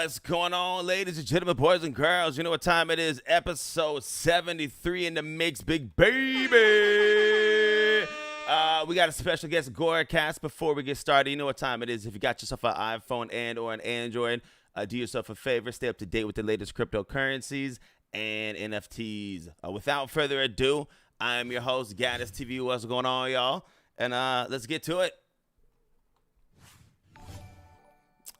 What's going on, ladies and gentlemen, boys and girls? You know what time it is? Episode 73 in the mix, big baby. We got a special guest, Gorecast. Before we get started, you know what time it is. If you got yourself an iPhone and or an Android, do yourself a favor. Stay up to date with the latest cryptocurrencies and NFTs. Without further ado, I am your host, Gaddis TV. What's going on, y'all? And let's get to it.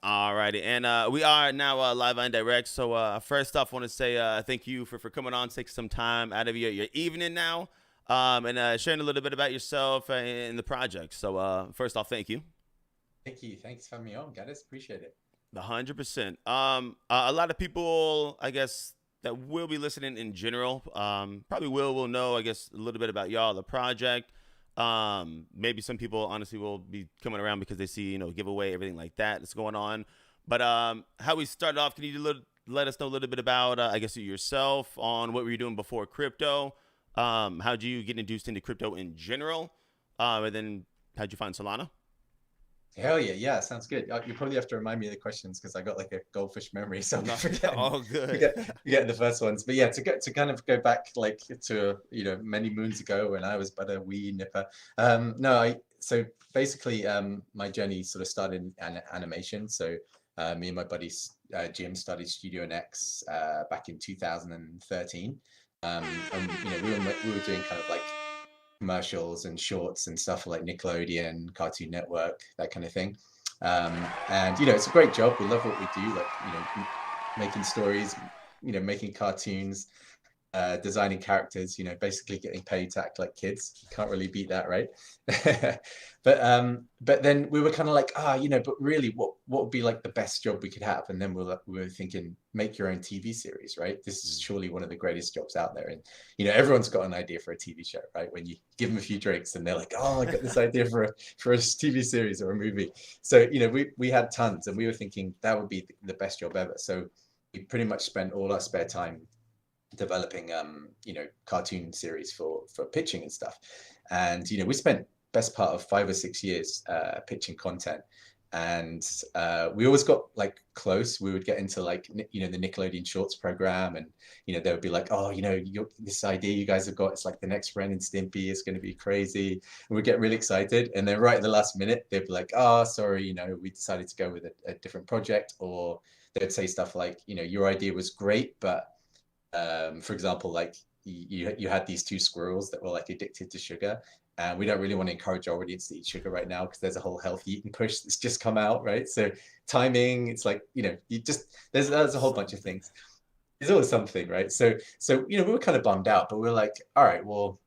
Alrighty, and we are now live and direct. So first off, I want to say thank you for coming on, taking some time out of your evening now, and sharing a little bit about yourself and the project. So first off, thank you. Thank you. Thanks for having me on, Gaddis. Appreciate it. 100%. A lot of people, I guess, that will be listening in general, probably will know, I guess, a little bit about y'all, the project. Maybe some people honestly will be coming around because they see, giveaway, everything like that that's going on. But how we started off, can you let us know a little bit about, I guess, yourself, on what were you doing before crypto? How'd you get introduced into crypto in general? And then how'd you find Solana? Hell yeah. Yeah, sounds good. You probably have to remind me of the questions because I got like a goldfish memory, so I'm forgetting. All good. Forgetting the first ones. But yeah, to kind of go back like to many moons ago when I was but a wee nipper. So basically my journey sort of started in animation. So me and my buddy Jim started Studio NX back in 2013. And we were doing kind of like commercials and shorts and stuff like Nickelodeon, Cartoon Network, that kind of thing. And it's a great job. We love what we do, like making stories, making cartoons, designing characters, basically getting paid to act like kids. You can't really beat that, right? But then we were kind of like, but really what would be like the best job we could have? And then we were thinking, make your own TV series, right? This is surely one of the greatest jobs out there. And everyone's got an idea for a TV show, right? When you give them a few drinks and they're like, oh, I got this idea for a TV series or a movie. So we had tons, and we were thinking that would be the best job ever. So we pretty much spent all our spare time developing cartoon series for pitching and stuff. And we spent best part of 5 or 6 years pitching content. And we always got like close. We would get into like the Nickelodeon Shorts program, and they would be like, oh, this idea you guys have got, it's like the next Ren and Stimpy, it's going to be crazy. And we'd get really excited, and then right at the last minute they'd be like, oh, sorry, we decided to go with a different project. Or they'd say stuff like, your idea was great, but for example, like you had these 2 squirrels that were like addicted to sugar, and we don't really want to encourage our audience to eat sugar right now because there's a whole healthy eating push that's just come out, right? So timing, it's like, there's a whole bunch of things. There's always something, right? So we were kind of bummed out, but we were like, all right, well,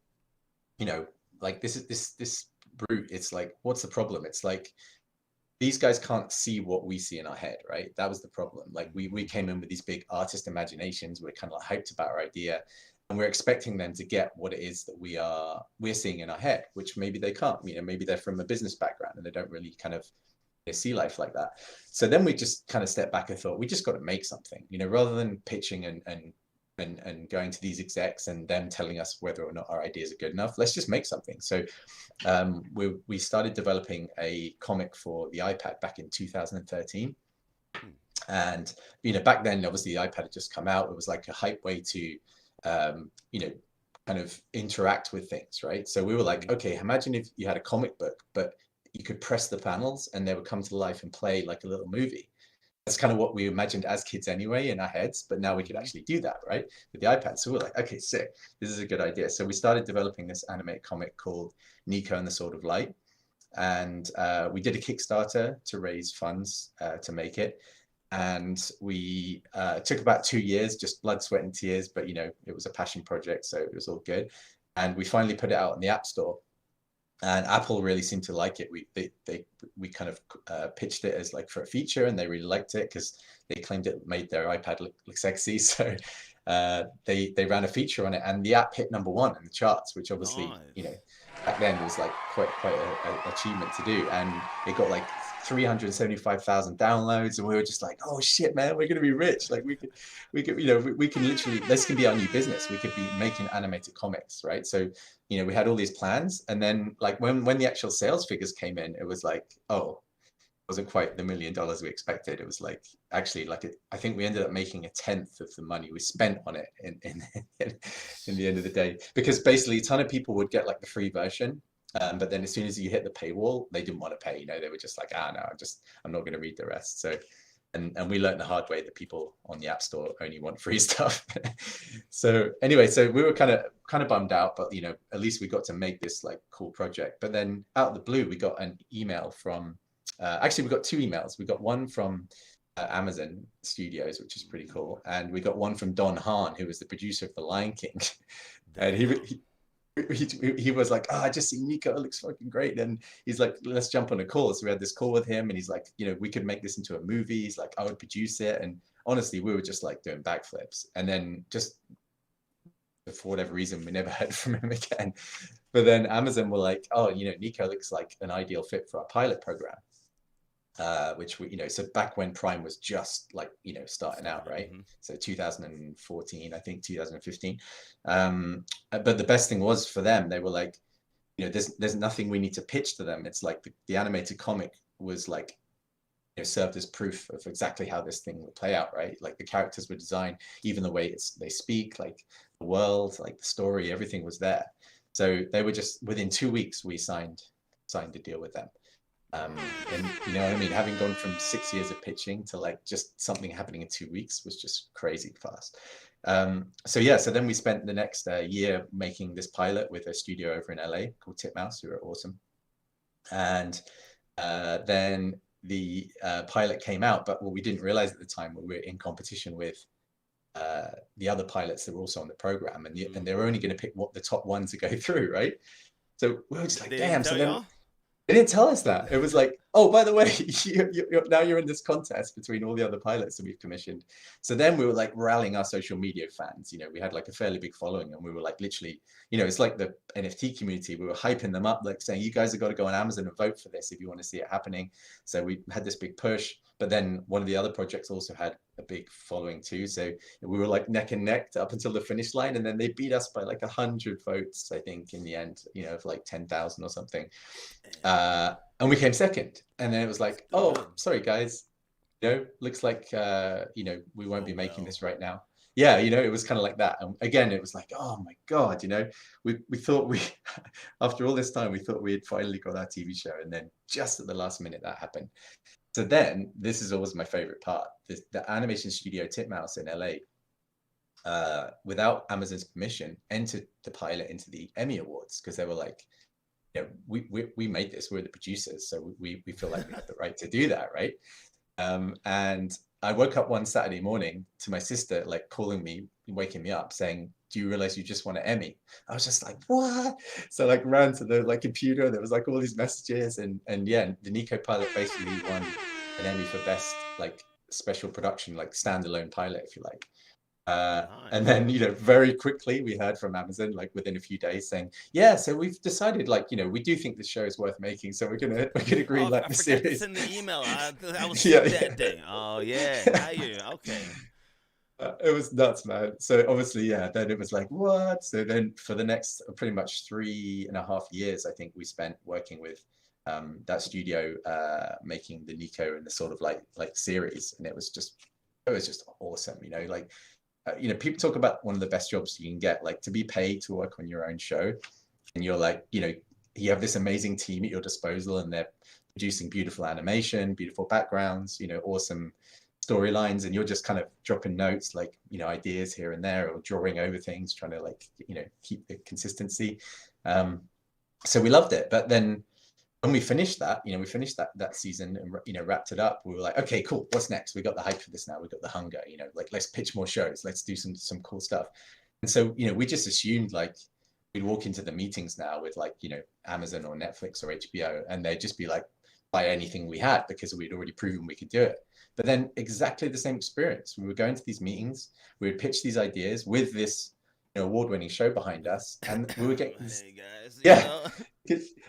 like this brute, it's like, what's the problem? It's like, these guys can't see what we see in our head, right? That was the problem. Like we came in with these big artist imaginations. We're kind of like hyped about our idea, and we're expecting them to get what it is that we're seeing in our head, which maybe they can't. Maybe they're from a business background and they don't really kind of see life like that. So then we just kind of stepped back and thought, we just got to make something, rather than pitching and going to these execs and them telling us whether or not our ideas are good enough. Let's just make something. So we started developing a comic for the iPad back in 2013. And back then, obviously, the iPad had just come out. It was like a hype way to kind of interact with things, right? So we were like, okay, imagine if you had a comic book, but you could press the panels and they would come to life and play like a little movie. That's kind of what we imagined as kids anyway in our heads, but now we could actually do that, right, with the iPad. So we're like, okay, sick, this is a good idea. So we started developing this animated comic called Nico and the Sword of Light, and we did a Kickstarter to raise funds to make it. And we took about 2 years, just blood, sweat, and tears, but it was a passion project, so it was all good. And we finally put it out in the App Store. And Apple really seemed to like it. We kind of pitched it as like for a feature, and they really liked it because they claimed it made their iPad look sexy. So they ran a feature on it, and the app hit #1 in the charts, which obviously back then was like quite an achievement to do. And it got like 375,000 downloads, and we were just like, oh shit, man, we're gonna be rich. Like we could we can literally, this can be our new business. We could be making animated comics, right? So we had all these plans, and then like when the actual sales figures came in, it was like, oh, wasn't quite the $1 million we expected. It was like actually like I think we ended up making 1/10 of the money we spent on it in the end of the day, because basically a ton of people would get like the free version. But then as soon as you hit the paywall, they didn't want to pay. They were just like, no, I'm not going to read the rest. So, and we learned the hard way that people on the App Store only want free stuff. So anyway, so we were kind of bummed out, but at least we got to make this like cool project. But then out of the blue, we got an email from, actually we got 2 emails. We got one from Amazon Studios, which is pretty cool, and we got one from Don Hahn, who was the producer of The Lion King, and he was like, I just see Nico, it looks fucking great, and he's like, let's jump on a call. So we had this call with him, and he's like, we could make this into a movie. He's like, I would produce it. And honestly, we were just like doing backflips. And then just for whatever reason, we never heard from him again. But then Amazon were like, Nico looks like an ideal fit for our pilot program. Which we, so back when Prime was just like, starting out, right? Mm-hmm. So 2014, I think 2015. But the best thing was for them, they were like, there's nothing we need to pitch to them. It's like the animated comic was like, served as proof of exactly how this thing would play out, right? Like the characters were designed, even the way they speak, like the world, like the story, everything was there. So they were just, within 2 weeks, we signed a deal with them. And you know what I mean, having gone from 6 years of pitching to like just something happening in 2 weeks was just crazy fast. So then we spent the next year making this pilot with a studio over in LA called Titmouse, who are awesome. And then the pilot came out, but what we didn't realize at the time, we were in competition with the other pilots that were also on the program, and they were only going to pick the top one to go through, right? So we were just like, damn. So then they didn't tell us that. It was like, oh, by the way, now you're in this contest between all the other pilots that we've commissioned. So then we were like rallying our social media fans. We had like a fairly big following, and we were like literally, it's like the NFT community. We were hyping them up, like saying, you guys have got to go on Amazon and vote for this if you want to see it happening. So we had this big push. But then one of the other projects also had a big following too. So we were like neck and neck up until the finish line. And then they beat us by like 100 votes, I think, in the end, of like 10,000 or something. And we came second. And then it was like, oh, sorry, guys. Looks like, we won't be making this right now. Yeah, it was kind of like that. And again, it was like, oh my God, we thought after all this time, we thought we had finally got our TV show. And then just at the last minute that happened. So then, this is always my favorite part. The animation studio Titmouse in LA, without Amazon's permission, entered the pilot into the Emmy Awards, because they were like, we made this, we're the producers, so we feel like we have the right to do that, right? And I woke up one Saturday morning to my sister like calling me, waking me up, saying, do you realize you just won an Emmy? I was just like, what? So like ran to the like computer, there was like all these messages, and yeah, the Nico pilot basically won an Emmy for best like special production, like standalone pilot, if you like. And then, very quickly we heard from Amazon, like within a few days, saying, yeah, so we've decided, like, we do think this show is worth making, so we're gonna green light the series. I forgot to send the email. I was sick that day. Oh yeah, now you okay. It was nuts, man. So obviously, then it was like, what? So then for the next pretty much 3.5 years, I think we spent working with that studio, making the Nico and the sort of like series. And it was just awesome, people talk about one of the best jobs you can get, like to be paid to work on your own show. And you're like, you have this amazing team at your disposal, and they're producing beautiful animation, beautiful backgrounds, awesome storylines, and you're just kind of dropping notes, like, ideas here and there, or drawing over things, trying to like, keep the consistency. So we loved it. But then when we finished that, we finished that season and, wrapped it up, we were like, okay, cool. What's next? We got the hype for this now. We got the hunger, like, let's pitch more shows. Let's do some cool stuff. And so, we just assumed like we'd walk into the meetings now with like, Amazon or Netflix or HBO, and they'd just be like, buy anything we had, because we'd already proven we could do it. But then exactly the same experience. We were going to these meetings, we would pitch these ideas with this award-winning show behind us, and we were getting hey guys,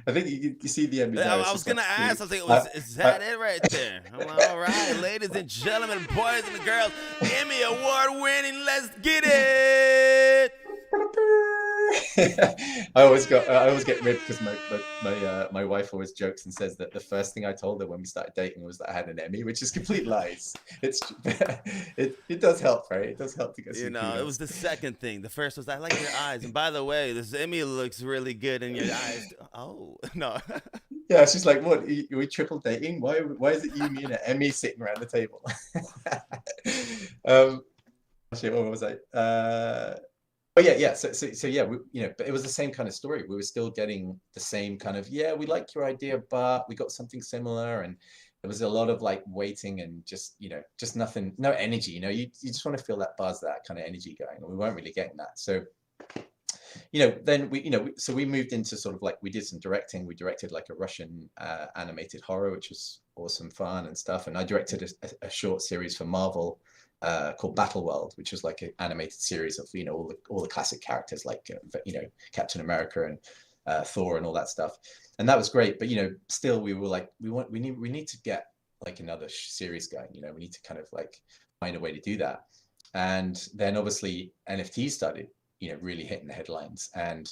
I think you see the Emmy. I was gonna ask. I think is that it right there? I'm like, all right, ladies and gentlemen, boys and girls, Emmy award winning. Let's get it. I always get ribbed because my wife always jokes and says that the first thing I told her when we started dating was that I had an Emmy, which is complete lies. It's it does help, right? It does help to get some It was kudos. the second thing. The first was I like your eyes, and by the way, this Emmy looks really good in your eyes. Oh no. Yeah, she's like, "What? Are we triple dating? Why is it you, me, and an Emmy sitting around the table?" um, Actually, what was I? But yeah. So yeah, but it was the same kind of story. We were still getting the same kind of, yeah, we like your idea, but we got something similar, and there was a lot of like waiting and just just nothing, no energy. You just want to feel that buzz, that kind of energy going, and we weren't really getting that. So then so we moved into sort of like, we did some directing. We directed like a Russian animated horror, which was awesome fun and stuff. And I directed a short series for Marvel called Battle World, which was like an animated series of all the classic characters like Captain America and Thor and all that stuff. And that was great. But still we were like, we need to get like another series going. We need to kind of like find a way to do that. And then obviously NFTs started really hitting the headlines. And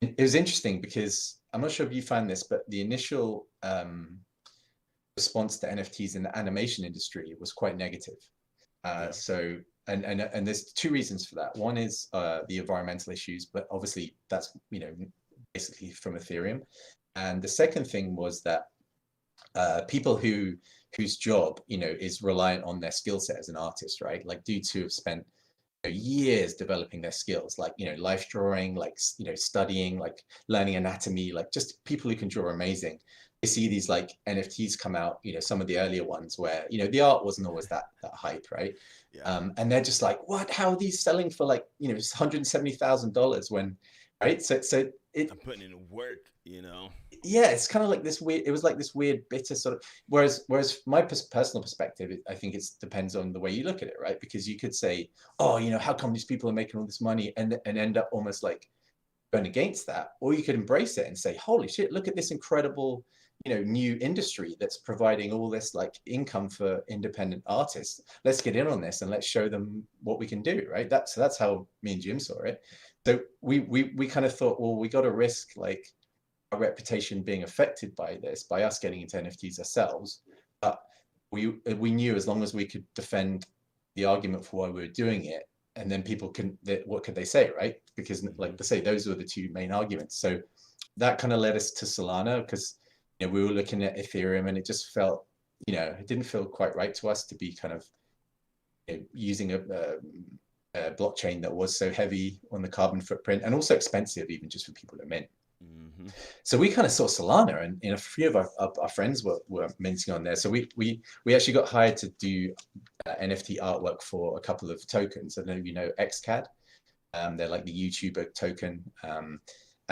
it was interesting because I'm not sure if you found this, but the initial response to NFTs in the animation industry was quite negative. So, and there's two reasons for that. One is the environmental issues, but obviously that's, basically from Ethereum. And the second thing was that people whose job, is reliant on their skill set as an artist, right? Like dudes who have spent years developing their skills, like life drawing, like studying, like learning anatomy, like just people who can draw amazing. I see these like NFTs come out, some of the earlier ones where the art wasn't always that hype, right? Yeah. And they're just like, what? How are these selling for like $170,000 when, right? So I'm putting in work. yeah, it's kind of like this weird, it was like this weird bitter sort of, whereas my personal perspective, I think it depends on the way you look at it, right? Because you could say, oh, how come these people are making all this money, and end up almost like going against that, or you could embrace it and say, holy shit, look at this incredible new industry that's providing all this like income for independent artists. Let's get in on this and let's show them what we can do, right? So that's how me and Jim saw it. So we kind of thought, well, we got to risk like our reputation being affected by this, by us getting into NFTs ourselves. But we knew as long as we could defend the argument for why we were doing it, and then people what could they say, right? Because like they say, those were the two main arguments. So that kind of led us to Solana, because we were looking at Ethereum and it just felt, it didn't feel quite right to us to be kind of using a blockchain that was so heavy on the carbon footprint and also expensive even just for people to mint. Mm-hmm. So we kind of saw Solana, and a few of our friends were minting on there. So we actually got hired to do NFT artwork for a couple of tokens. I don't know if you know XCAD. They're like the YouTuber token,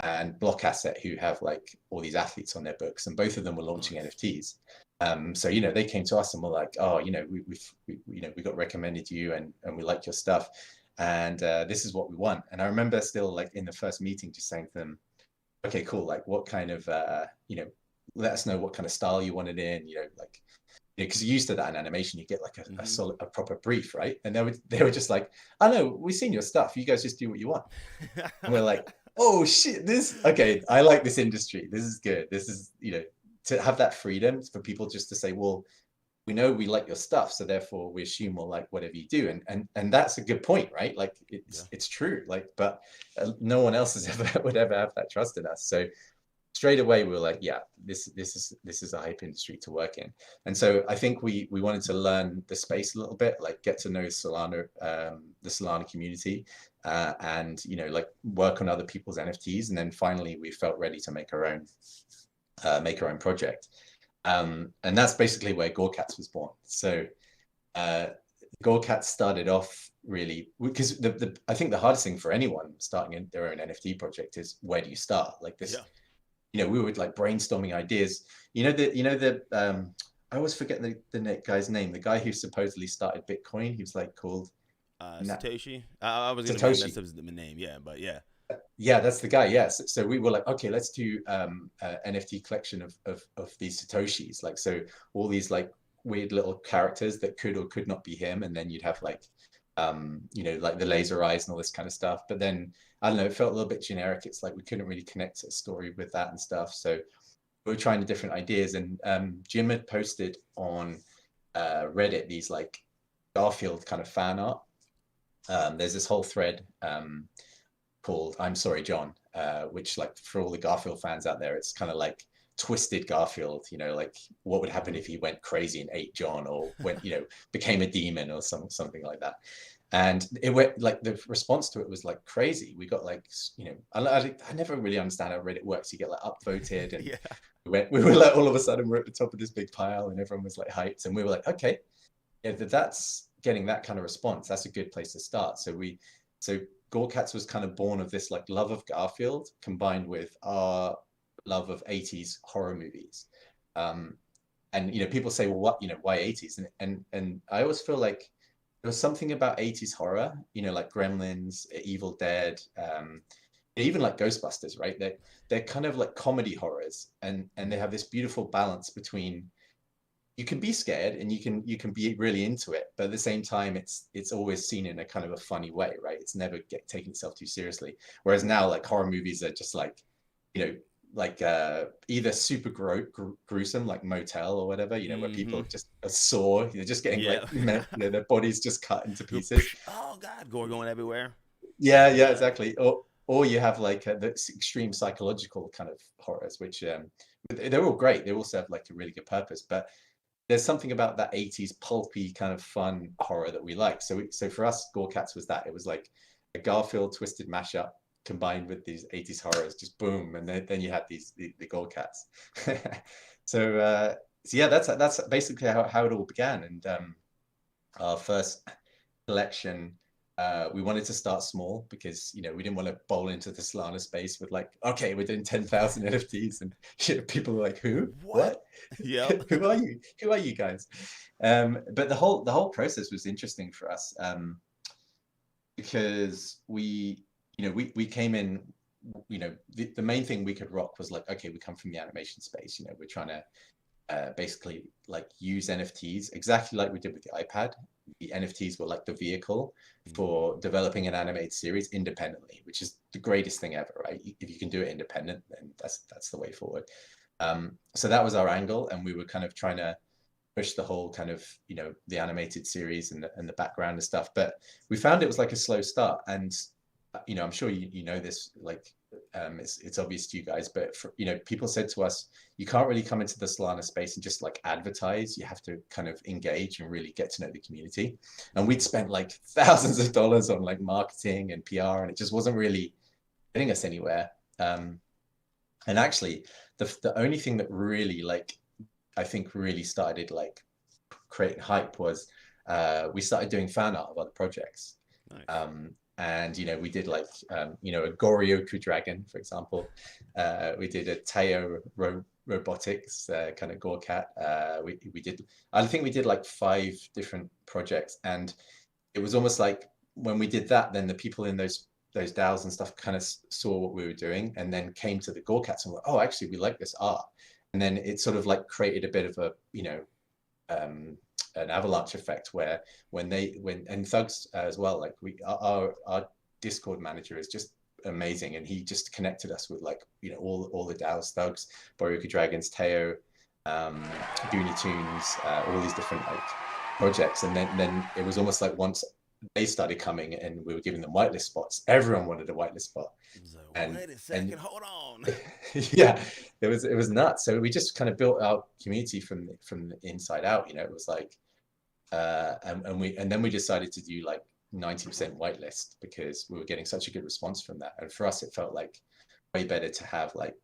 and Block Asset, who have like all these athletes on their books, and both of them were launching NFTs. So they came to us and were like, oh, we got recommended you, and we like your stuff, and this is what we want. And I remember still like in the first meeting just saying to them, okay, cool, like what kind of let us know what kind of style you wanted in, like because you're used to that in animation, you get like a proper brief, right? And they were just like, oh no, we've seen your stuff, you guys just do what you want. And we're like, oh shit, okay, I like this industry, this is good. This is to have that freedom for people just to say, well, we know we like your stuff, so therefore we assume we'll like whatever you do, and that's a good point, right? Like it's true, like, but no one else would ever have that trust in us. So straight away we were like, yeah, this is a hype industry to work in. And so I think we wanted to learn the space a little bit, like get to know Solana, the Solana community, and like work on other people's NFTs, and then finally we felt ready to make our own project. And that's basically where Gore Cats was born. So Gore Cats started off really because I think the hardest thing for anyone starting their own NFT project is, where do you start? Like this, we were like brainstorming ideas. I always forget the guy's name. The guy who supposedly started Bitcoin. He was like called Satoshi. I was going to mess up the name. Yeah, but yeah. Yeah, that's the guy. Yes. So we were like, okay, let's do NFT collection of these Satoshis. Like, so all these like weird little characters that could or could not be him, and then you'd have like you know, like the laser eyes and all this kind of stuff. But then I don't know, it felt a little bit generic. It's like we couldn't really connect a story with that and stuff. So we were trying different ideas, and Jim had posted on Reddit these like Garfield kind of fan art. There's this whole thread called "I'm Sorry, John," which, like, for all the Garfield fans out there, it's kind of like twisted Garfield. You know, like what would happen if he went crazy and ate John, or went, you know, became a demon or something like that. And it went like, the response to it was like crazy. We got like, you know, I never really understand how Reddit works. You get like upvoted, and Yeah. we were like, all of a sudden we're at the top of this big pile, and everyone was like hyped, and we were like, okay, yeah, that's getting that kind of response, that's a good place to start. So Gore Cats was kind of born of this like love of Garfield combined with our love of 80s horror movies. And you know, people say, well, what, you know, why 80s? And I always feel like there was something about 80s horror, you know, like Gremlins, Evil Dead, even like Ghostbusters, right? They're kind of like comedy horrors, and they have this beautiful balance between, you can be scared and you can be really into it, but at the same time, it's always seen in a kind of a funny way, right? It's never taking itself too seriously. Whereas now, like, horror movies are just like, you know, like either super gruesome, like Motel or whatever, you know, where people just are sore, you're just getting like, you know, their bodies just cut into pieces. Oh God, gore going everywhere. Yeah, exactly. Or you have like this extreme psychological kind of horrors, which they're all great. They all serve like a really good purpose, but there's something about that 80s pulpy kind of fun horror that we like. So for us, Gore Cats was that. It was like a Garfield twisted mashup combined with these 80s horrors, just boom, and then you had the Gore Cats. So yeah, that's basically how it all began. And our first collection, we wanted to start small because, you know, we didn't want to bowl into the Solana space with like, okay, we're doing 10,000 NFTs, and, you know, people are like, who, what? Yeah. Who are you guys? But the whole process was interesting for us, because we came in, you know, the main thing we could rock was like, okay, we come from the animation space, you know, we're trying to basically like use NFTs exactly like we did with the iPad. The NFTs were like the vehicle for developing an animated series independently, which is the greatest thing ever, right? If you can do it independent, then that's the way forward. So that was our angle, and we were kind of trying to push the whole kind of, you know, the animated series and the background and stuff. But we found it was like a slow start, and you know, I'm sure you know this, like it's obvious to you guys, but you know, people said to us, you can't really come into the Solana space and just like advertise. You have to kind of engage and really get to know the community. And we'd spent like thousands of dollars on like marketing and PR, and it just wasn't really getting us anywhere. And actually, the only thing that really, like, I think really started like creating hype was we started doing fan art of other projects. Nice. And, you know, we did like, you know, a Goryoku dragon, for example. We did a Teo robotics kind of Gore Cat. We did, I think we did like 5 different projects. And it was almost like when we did that, then the people in those DAOs and stuff kind of saw what we were doing, and then came to the Gore Cats and were, oh, actually, we like this art. And then it sort of like created a bit of a, you know, an avalanche effect where when and Thugs as well, like our Discord manager is just amazing, and he just connected us with, like, you know, all the DAOs, Thugs, Boryoku Dragons, Teo, Goonie Tunes, all these different like projects. And then it was almost like once they started coming and we were giving them whitelist spots, everyone wanted a whitelist spot. So, And wait a second, hold on. yeah, it was nuts. So we just kind of built our community from the inside out. You know, it was like, and then we decided to do like 90% whitelist because we were getting such a good response from that. And for us, it felt like way better to have like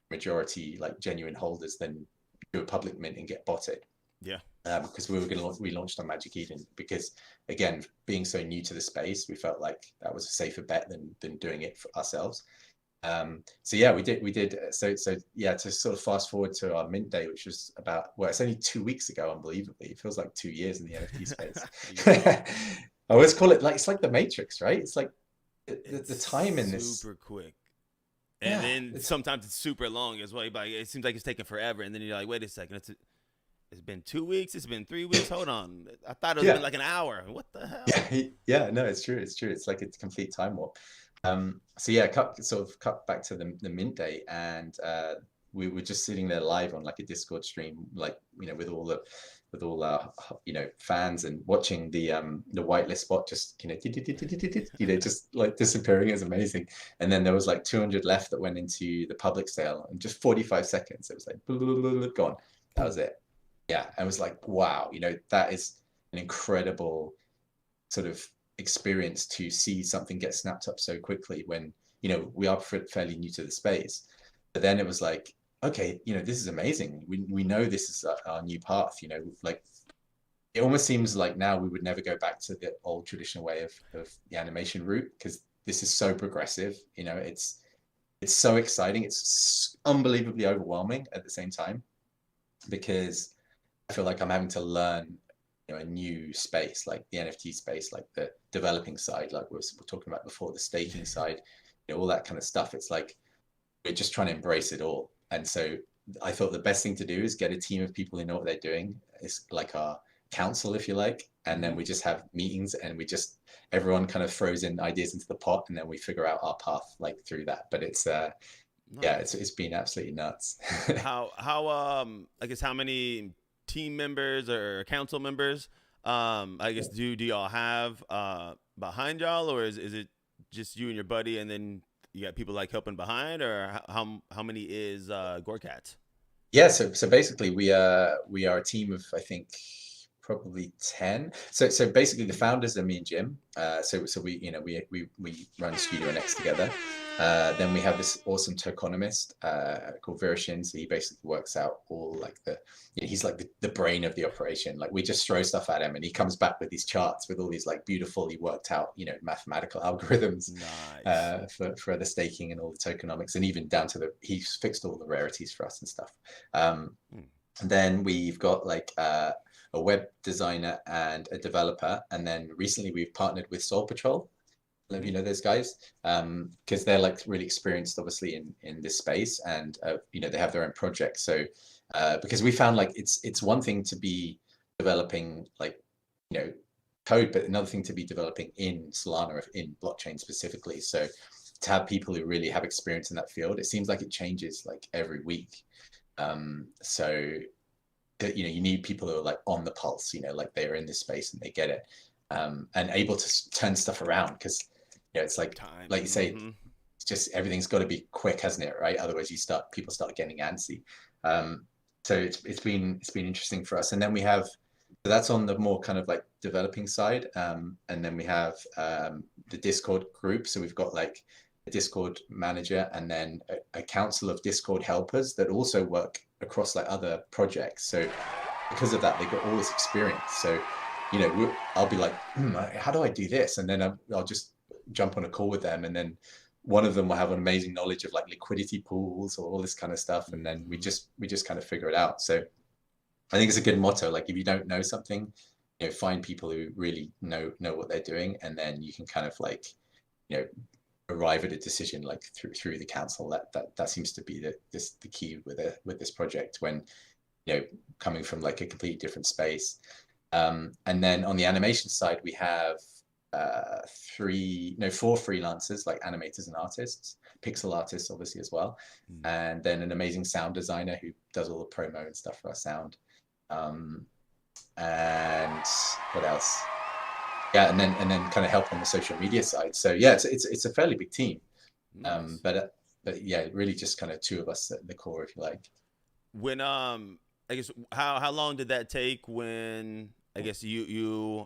majority like genuine holders than do a public mint and get botted. Yeah. Because we launched on Magic Eden because, again, being so new to the space, we felt like that was a safer bet than doing it for ourselves. So yeah, we did. So yeah, to sort of fast forward to our mint day, which was about, well, it's only 2 weeks ago, unbelievably. It feels like 2 years in the NFT space. I always call it like, it's like the Matrix, right? It's like the time in this super quick. And then sometimes it's super long as well. It seems like it's taking forever, and then you're like, wait a second, It's been 2 weeks. It's been 3 weeks. Hold on. I thought it was been Yeah, like an hour. What the hell? yeah, yeah. No, it's true. It's true. It's like it's a complete time warp. So yeah, cut back to the mint day, and we were just sitting there live on like a Discord stream, like with all our fans, and watching the whitelist bot just just like disappearing. Is amazing. And then there was like 200 left that went into the public sale, and just 45 seconds it was like gone. That was it. Yeah, I was like, wow, that is an incredible sort of experience to see something get snapped up so quickly when we are fairly new to the space. But then it was like, okay, this is amazing. We know this is our new path. Like it almost seems like now we would never go back to the old traditional way of the animation route, because this is so progressive. It's so exciting. It's unbelievably overwhelming at the same time, because I feel like I'm having to learn a new space, like the NFT space, like the developing side, like we were talking about before, the staking side, all that kind of stuff. It's like we're just trying to embrace it all. And so I thought the best thing to do is get a team of people who know what they're doing. It's like our council, if you like. And then we just have meetings, and everyone kind of throws in ideas into the pot, and then we figure out our path like through that. But it's Nice. yeah, it's been absolutely nuts. How I guess how many team members or council members I guess do y'all have behind y'all, or is it just you and your buddy, and then you got people like helping behind, or how many is Gore Cats? Yeah, so basically we are a team of, I think, probably 10. So basically the founders are me and Jim. So we run Studio NX together. Then we have this awesome tokenomist called Virushin. So he basically works out all like he's like the brain of the operation. Like we just throw stuff at him, and he comes back with these charts with all these like beautifully worked out mathematical algorithms. Nice. For the staking and all the tokenomics, and even down to he's fixed all the rarities for us and stuff. And then we've got like a web designer and a developer, and then recently we've partnered with Soul Patrol. Those guys, because they're like really experienced, obviously, in this space, and they have their own projects. So because we found like it's one thing to be developing like code, but another thing to be developing in Solana, or in blockchain specifically. So to have people who really have experience in that field, it seems like it changes like every week. So that you need people who are like on the pulse, like they're in this space and they get it, and able to turn stuff around, because it's like Time. like you say, it's just everything's got to be quick, hasn't it? Right? Otherwise, people start getting antsy. So it's been interesting for us. And then we have, so that's on the more kind of like developing side, and then we have the Discord group. So we've got like a Discord manager, and then a council of Discord helpers that also work across like other projects. So because of that, they got all this experience. So I'll be like, how do I do this? And then I'll just jump on a call with them, and then one of them will have an amazing knowledge of like liquidity pools or all this kind of stuff, and then we just kind of figure it out. So I think it's a good motto. Like if you don't know something, find people who really know what they're doing, and then you can kind of like arrive at a decision like through the council. That seems to be the key with this project, when coming from like a completely different space. And then on the animation side, we have 4 freelancers, like animators and artists, pixel artists obviously as well, and then an amazing sound designer who does all the promo and stuff for our sound. And what else? Yeah, and then kind of help on the social media side. So yeah, it's a fairly big team. Nice. But yeah, really just kind of two of us at the core, if you like. When I guess how long did that take? When I guess you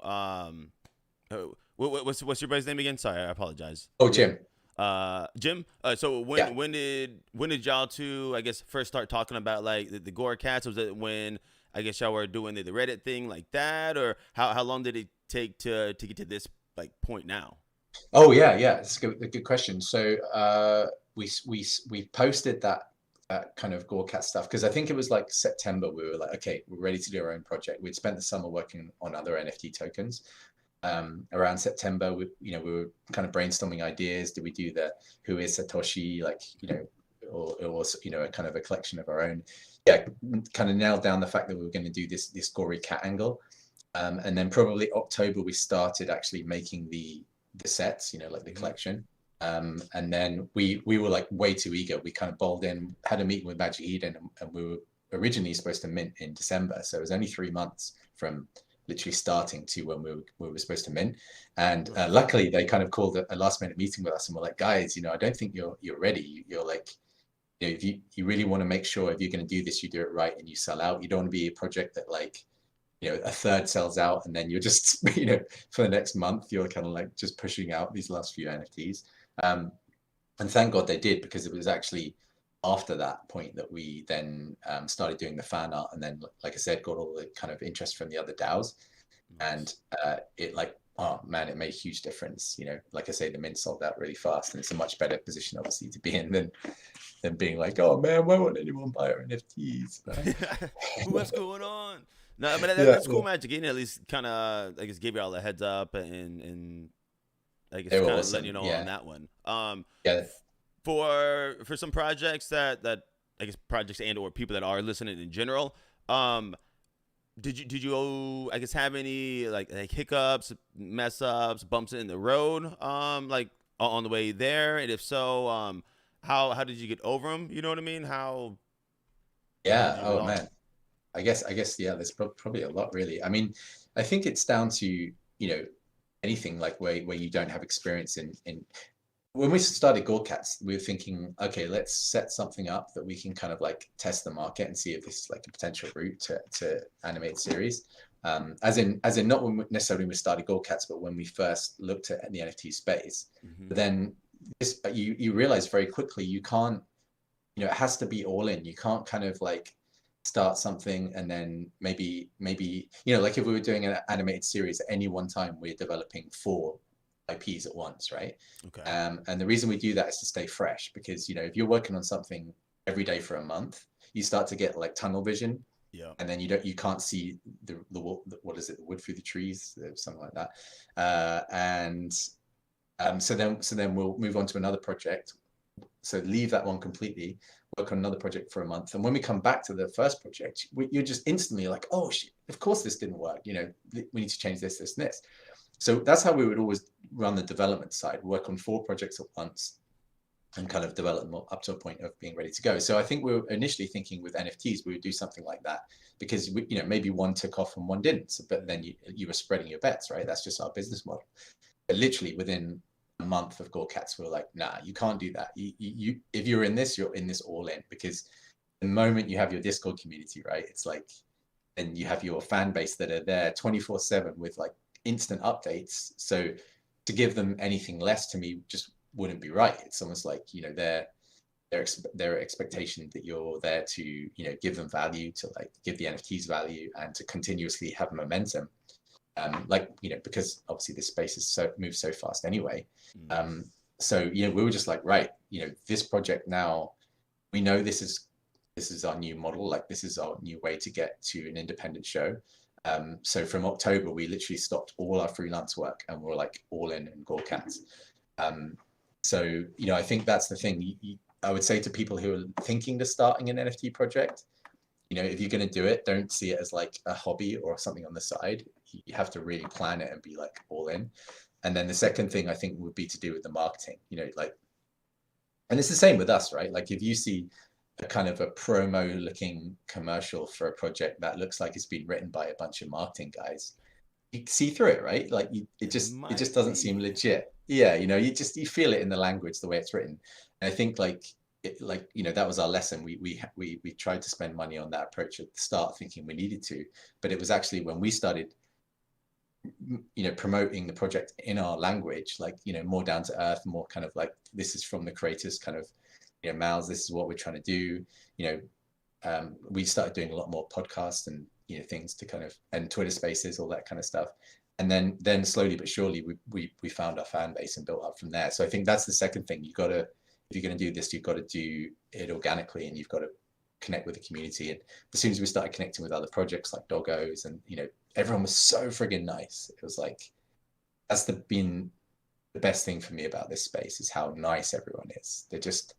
what's your buddy's name again? Sorry, I apologize. Oh, Jim. Jim. So when did y'all two, I guess, first start talking about like the Gore Cats? Was it when I guess y'all were doing the Reddit thing like that, or how long did it take to get to this like point now? Oh yeah, it's a good question. So we posted that kind of Gore Cat stuff because I think it was like September. We were like, okay, we're ready to do our own project. We'd spent the summer working on other NFT tokens. Around September, we were kind of brainstorming ideas. Do we do the who is Satoshi? Like, it was, you know, a kind of a collection of our own. Yeah, kind of nailed down the fact that we were going to do this Gore Cat angle. And then probably October, we started actually making the sets, you know, like the collection. And then we were like way too eager. We kind of bowled in, had a meeting with Magic Eden, and we were originally supposed to mint in December. So it was only 3 months from literally starting to when we were supposed to mint. And luckily, they kind of called a last minute meeting with us and were like, guys, you know, I don't think you're ready. You're like, you know, if you really want to make sure if you're going to do this, you do it right and you sell out. You don't want to be a project that, like, you know, a third sells out and then you're just, you know, for the next month, you're kind of like just pushing out these last few NFTs. And thank God they did, because it was actually after that point that we then started doing the fan art, and then, like I said, got all the kind of interest from the other DAOs. And it, like, oh man, it made a huge difference. You know, like I say, the mint sold out really fast, and it's a much better position obviously to be in than being like, oh man, why won't anyone buy our NFTs? What's going on? No, I mean, that's cool. Magic Eden at least kind of, I guess, gave you all a heads up and I guess kind of letting you know on that one. For some projects that I guess projects and or people that are listening in general, did you I guess have any like hiccups, mess ups, bumps in the road like on the way there? And if so, how did you get over them? You know what I mean? How? Yeah. Oh man. I guess yeah. There's probably a lot, really. I mean, I think it's down to, you know, anything like where you don't have experience in. When we started Gore Cats, we were thinking, okay, let's set something up that we can kind of like test the market and see if this is like a potential route to animated series. As in not necessarily when we started Gore Cats, but when we first looked at the NFT space. But then you realize very quickly you can't, you know, it has to be all in. You can't kind of like start something and then maybe, you know, like if we were doing an animated series at any one time, we're developing 4 IPs at once, right? Okay. And the reason we do that is to stay fresh, because, you know, if you're working on something every day for a month, you start to get like tunnel vision. Yeah. And then you can't see the what is it, the wood through the trees, something like that. So then we'll move on to another project. So leave that one completely, work on another project for a month. And when we come back to the first project, you're just instantly like, oh shit, of course this didn't work. You know, we need to change this, this, and this. So that's how we would always run the development side, work on 4 projects at once and kind of develop them up to a point of being ready to go. So I think we were initially thinking with NFTs, we would do something like that, because we, you know, maybe one took off and one didn't. So, but then you were spreading your bets, right? That's just our business model. But literally within a month of Gore Cats, we were like, nah, you can't do that. You if you're in this all in, because the moment you have your Discord community, right, it's like, and you have your fan base that are there 24/7 with like instant updates. So to give them anything less, to me, just wouldn't be right. It's almost like, you know, their expectation that you're there to, you know, give them value, to like give the NFTs value, and to continuously have momentum. Like, you know, because obviously this space is moves so fast anyway. So, you know, we were just like, right, you know, this project now, we know this is our new model. Like, this is our new way to get to an independent show. So from October, we literally stopped all our freelance work and we're like all in Gore Cats. So, you know, I think that's the thing. I would say to people who are thinking of starting an NFT project, you know, if you're going to do it, don't see it as like a hobby or something on the side. You have to really plan it and be like all in. And then the second thing I think would be to do with the marketing, you know, like, and it's the same with us, right? Like if you see a kind of a promo looking commercial for a project that looks like it's been written by a bunch of marketing guys, you see through it, right? Like it just doesn't seem legit. Yeah, you know, you feel it in the language, the way it's written. And I think like you know, that was our lesson. We tried to spend money on that approach at the start, thinking we needed to, but it was actually when we started, you know, promoting the project in our language, like, you know, more down to earth, more kind of like, this is from the creators kind of, you know, mouths, this is what we're trying to do. You know, we started doing a lot more podcasts and, you know, things to kind of, and Twitter spaces, all that kind of stuff. And then slowly but surely we found our fan base and built up from there. So I think that's the second thing. If you're going to do this, you've got to do it organically, and you've got to connect with the community. And as soon as we started connecting with other projects like Doggos, and, you know, everyone was so friggin' nice. It was like, that's been the best thing for me about this space, is how nice everyone is. They're just,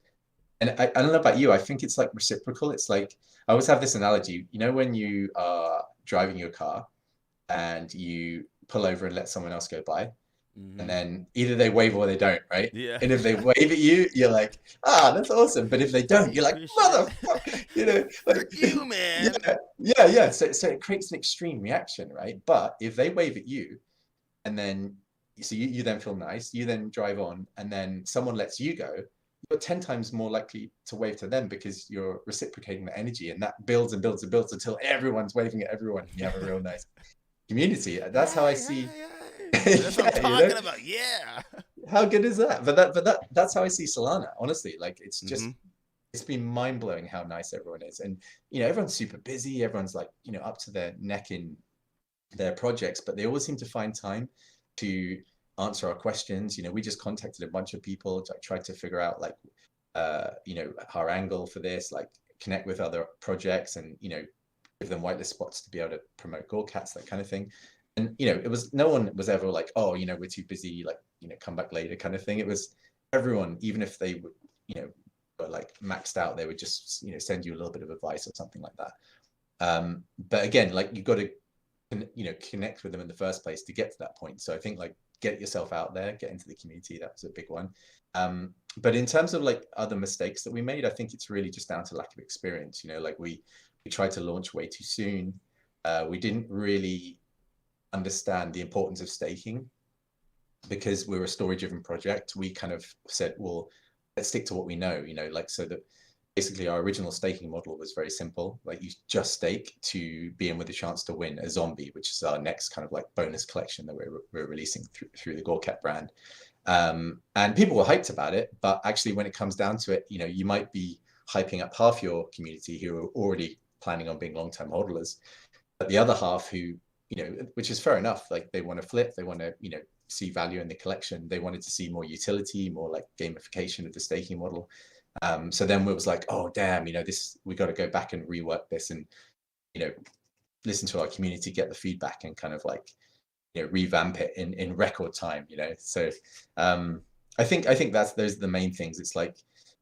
And I don't know about you, I think it's like reciprocal. It's like, I always have this analogy, you know, when you are driving your car and you pull over and let someone else go by, and Mm-hmm. then either they wave or they don't, right? Yeah. And if they wave at you, you're like, ah, that's awesome. But if they don't, Thanks, you're like, appreciate motherfucker, it. you know, like, Frick you, man. yeah, yeah. So it creates an extreme reaction, right? But if they wave at you, and then so you then feel nice, you then drive on, and then someone lets you go, you're 10 times more likely to wave to them because you're reciprocating the energy, and that builds and builds and builds until everyone's waving at everyone, and you have a real nice community. That's how I Hey, see. hey, hey. That's what I'm Yeah, you know, talking about. Yeah. how good is that? That's how I see Solana, honestly. Like, it's Mm-hmm. just, it's been mind-blowing how nice everyone is. And you know, everyone's super busy, everyone's like, you know, up to their neck in their projects, but they always seem to find time to answer our questions. You know, we just contacted a bunch of people to try to figure out, like, you know, our angle for this, like connect with other projects, and you know, give them whitelist spots to be able to promote Gore Cats, that kind of thing. And you know, it was, no one was ever like, oh, you know, we're too busy, like, you know, come back later kind of thing. It was everyone, even if they would, you know, were like maxed out, they would just, you know, send you a little bit of advice or something like that. But again, like, you got to, you know, connect with them in the first place to get to that point. So I think, like, get yourself out there, get into the community. That was a big one. But in terms of like other mistakes that we made, I think it's really just down to lack of experience. You know, like, we tried to launch way too soon. We didn't really understand the importance of staking because we're a story driven project. We kind of said, well, let's stick to what we know, you know, like, so that basically our original staking model was very simple. Like, you just stake to be in with a chance to win a zombie, which is our next kind of like bonus collection that we're releasing through the Gore Cat brand. And people were hyped about it, but actually when it comes down to it, you know, you might be hyping up half your community who are already planning on being long-term hodlers, but the other half who, you know, which is fair enough, like, they want to flip, they want to, you know, see value in the collection, they wanted to see more utility, more like gamification of the staking model. So then we was like, oh damn, you know, this, we got to go back and rework this, and you know, listen to our community, get the feedback, and kind of like, you know, revamp it in record time, you know. So I think those are the main things. It's like,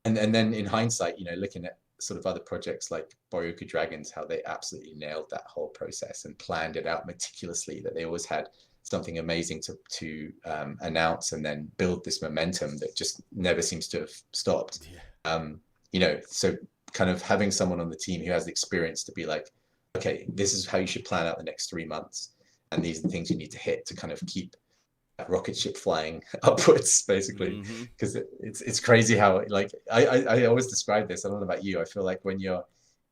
and then in hindsight, you know, looking at sort of other projects like Boyoka Dragons, how they absolutely nailed that whole process and planned it out meticulously, that they always had something amazing to announce, and then build this momentum that just never seems to have stopped. Yeah. You know, so kind of having someone on the team who has the experience to be like, okay, this is how you should plan out the next 3 months, and these are the things you need to hit to kind of keep that rocket ship flying upwards, basically. Because it's crazy how, like, I always describe this, I don't know about you, I feel like when you're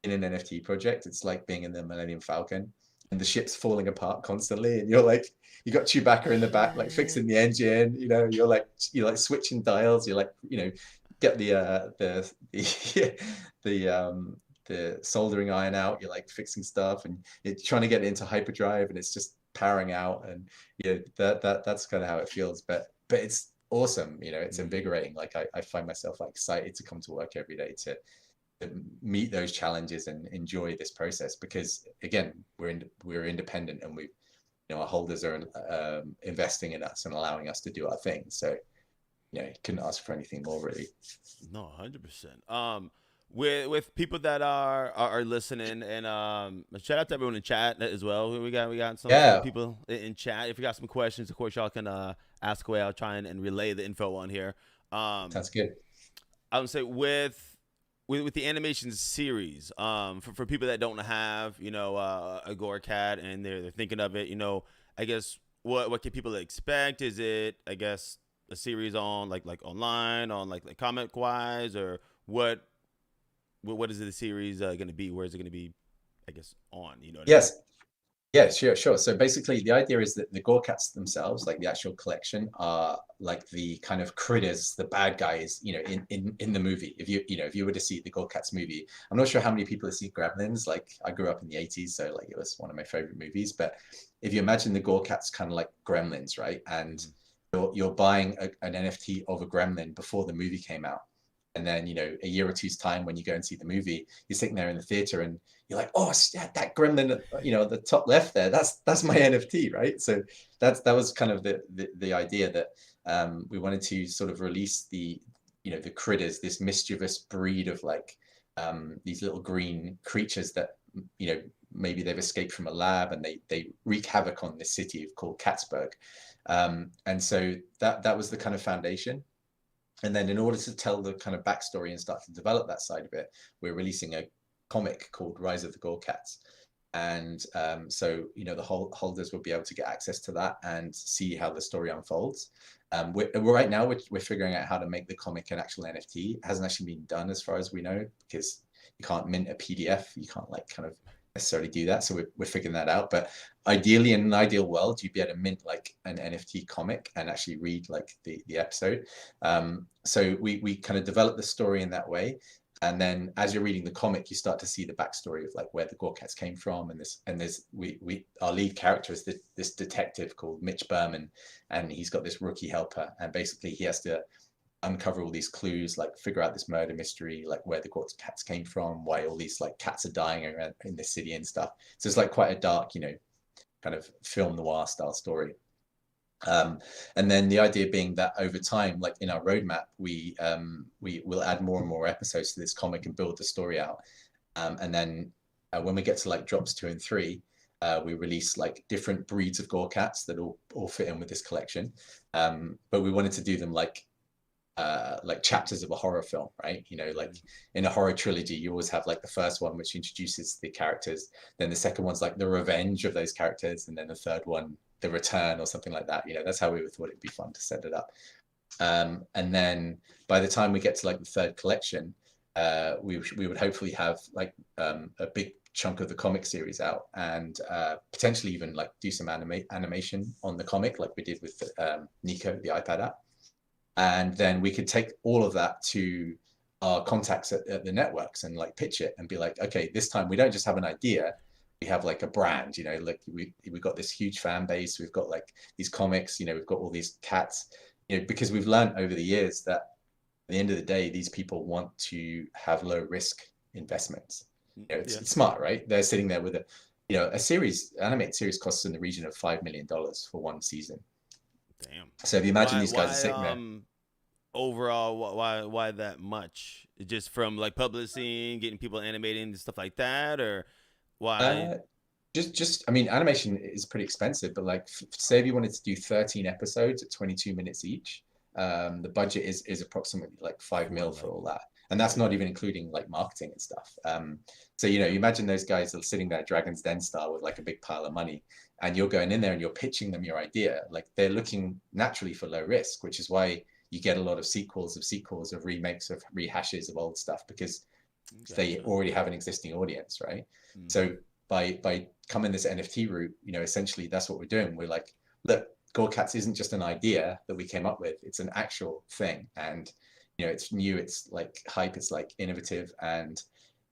in an NFT project, it's like being in the Millennium Falcon and the ship's falling apart constantly, and you're like, you got Chewbacca in the back, like fixing the engine, you know, you're like switching dials, you're like, you know, get the soldering iron out, you're like fixing stuff, and you're trying to get it into hyperdrive, and it's just powering out, and yeah, that's kind of how it feels. But it's awesome, you know, it's invigorating. Like, I find myself like excited to come to work every day to meet those challenges and enjoy this process, because again, we're independent, and we, you know, our holders are investing in us and allowing us to do our thing. So, you know, you couldn't ask for anything more, really. No, 100%. With people that are listening, and shout out to everyone in chat as well. We got some Yeah, people in chat. If you got some questions, of course y'all can ask away. I'll try and relay the info on here. sounds good. I would say with the animation series, for people that don't have, you know, a Gore Cat, and they're thinking of it, you know, I guess what can people expect? Is it, I guess, a series on like online, on like comic wise, or what is the series going to be? Where is it going to be, I guess, on? You know what I mean? Yes. Yeah, sure. So basically, the idea is that the Gore Cats themselves, like the actual collection, are like the kind of critters, the bad guys, you know, in the movie. If you were to see the Gore Cats movie, I'm not sure how many people have seen Gremlins. Like, I grew up in the 80s, so like it was one of my favorite movies. But if you imagine the Gore Cats kind of like Gremlins, right? And you're buying an NFT of a Gremlin before the movie came out. And then, you know, a year or two's time, when you go and see the movie, you're sitting there in the theater and you're like, oh, that gremlin, you know, the top left there, that's my NFT, right? So that was kind of the idea, that we wanted to sort of release the critters, this mischievous breed of like these little green creatures that maybe they've escaped from a lab, and they wreak havoc on this city called Catsburg. And so that was the kind of foundation. And then in order to tell the kind of backstory and start to develop that side of it, we're releasing a comic called Rise of the Gore Cats. And so, the holders will be able to get access to that and see how the story unfolds. Right now, we're figuring out how to make the comic an actual NFT. It hasn't actually been done as far as we know, because you can't mint a PDF. You can't like kind of necessarily do that. So we're figuring that out. But ideally, in an ideal world, you'd be able to mint like an NFT comic and actually read like the episode. So we kind of develop the story in that way. And then as you're reading the comic, you start to see the backstory of like where the Gore Cats came from. And there's our lead character is this detective called Mitch Berman, and he's got this rookie helper, and basically he has to uncover all these clues, like figure out this murder mystery, like where the Gore Cats came from, why all these like cats are dying around in the city and stuff. So it's like quite a dark, kind of film noir style story. And then the idea being that over time, like in our roadmap, we will add more and more episodes to this comic and build the story out. And then when we get to like drops 2 and 3, we release like different breeds of Gore Cats that all fit in with this collection. But we wanted to do them like chapters of a horror film, right? Like in a horror trilogy, you always have like the first one, which introduces the characters. Then the second one's like the revenge of those characters. And then the third one, the return or something like that. That's how we thought it'd be fun to set it up. And then by the time we get to like the third collection, we would hopefully have like a big chunk of the comic series out, and potentially even like do some animation on the comic like we did with Nico, the iPad app. And then we could take all of that to our contacts at the networks and like pitch it and be like, okay, this time we don't just have an idea, we have like a brand, like we've got this huge fan base, we've got like these comics, we've got all these cats, because we've learned over the years that at the end of the day, these people want to have low risk investments. It's smart, right? They're sitting there with animated series costs in the region of $5 million for one season. Damn. So if you imagine these guys are sitting there. Overall, why that much? Just from like publishing, getting people animating and stuff like that, or why? I mean, animation is pretty expensive, but like, say if you wanted to do 13 episodes at 22 minutes each, the budget is approximately like 5 mil for all that. And that's not even including like marketing and stuff. So, you imagine those guys are sitting there, Dragon's Den style, with like a big pile of money, and you're going in there and you're pitching them your idea. Like, they're looking naturally for low risk, which is why you get a lot of sequels, of remakes, of rehashes of old stuff, because they already have an existing audience, right? Mm-hmm. So by coming this NFT route, essentially that's what we're doing. We're like, look, Gore Cats isn't just an idea that we came up with; it's an actual thing, and it's new, it's like hype, it's like innovative, and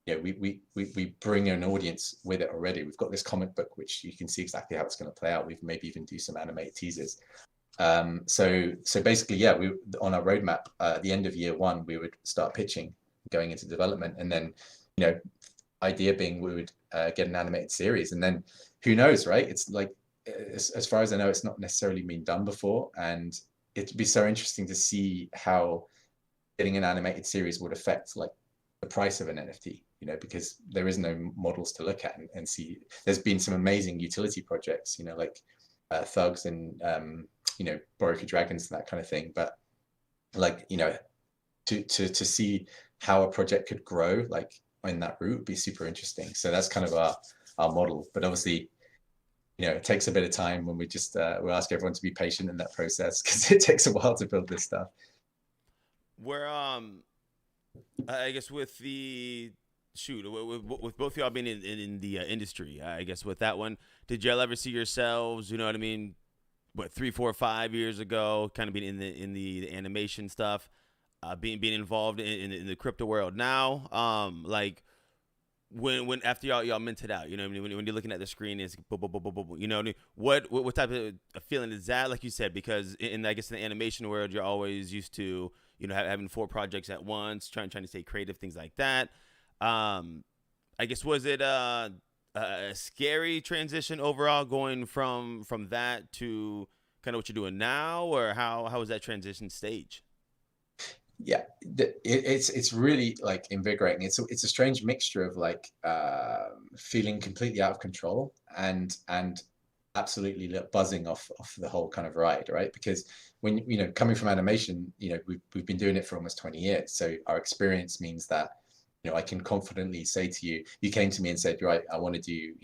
we bring an audience with it already. We've got this comic book which you can see exactly how it's going to play out. We've maybe even do some animated teasers. So basically, we on our roadmap at the end of year 1, we would start pitching, going into development, and then idea being we would get an animated series, and then who knows, right? It's like, as far as I know, it's not necessarily been done before, and it'd be so interesting to see how getting an animated series would affect like the price of an NFT, because there is no models to look at and see. There's been some amazing utility projects, like Thugs and Borika Dragons and that kind of thing, but like to see how a project could grow like in that route would be super interesting. So that's kind of our model, but obviously it takes a bit of time when we just we'll ask everyone to be patient in that process, because it takes a while to build this stuff. Where I guess with the with both of y'all being in the industry, I guess with that one, did y'all ever see yourselves, what I mean, 3, 4, 5 years ago, kind of being in the animation stuff, being involved in the crypto world now, like when after y'all minted out, when you're looking at the screen, it's boom, boom, boom, boom, boom, what type of feeling is that, like you said, because I guess in the animation world, you're always used to having 4 projects at once, trying to stay creative, things like that. I guess, was it a scary transition overall, going from that to kind of what you're doing now, or how was that transition stage? Yeah, it's really like invigorating. It's a strange mixture of like feeling completely out of control and absolutely buzzing off the whole kind of ride, right? Because when coming from animation, we've been doing it for almost 20 years, so our experience means that I can confidently say to you, you came to me and said, right, I want to do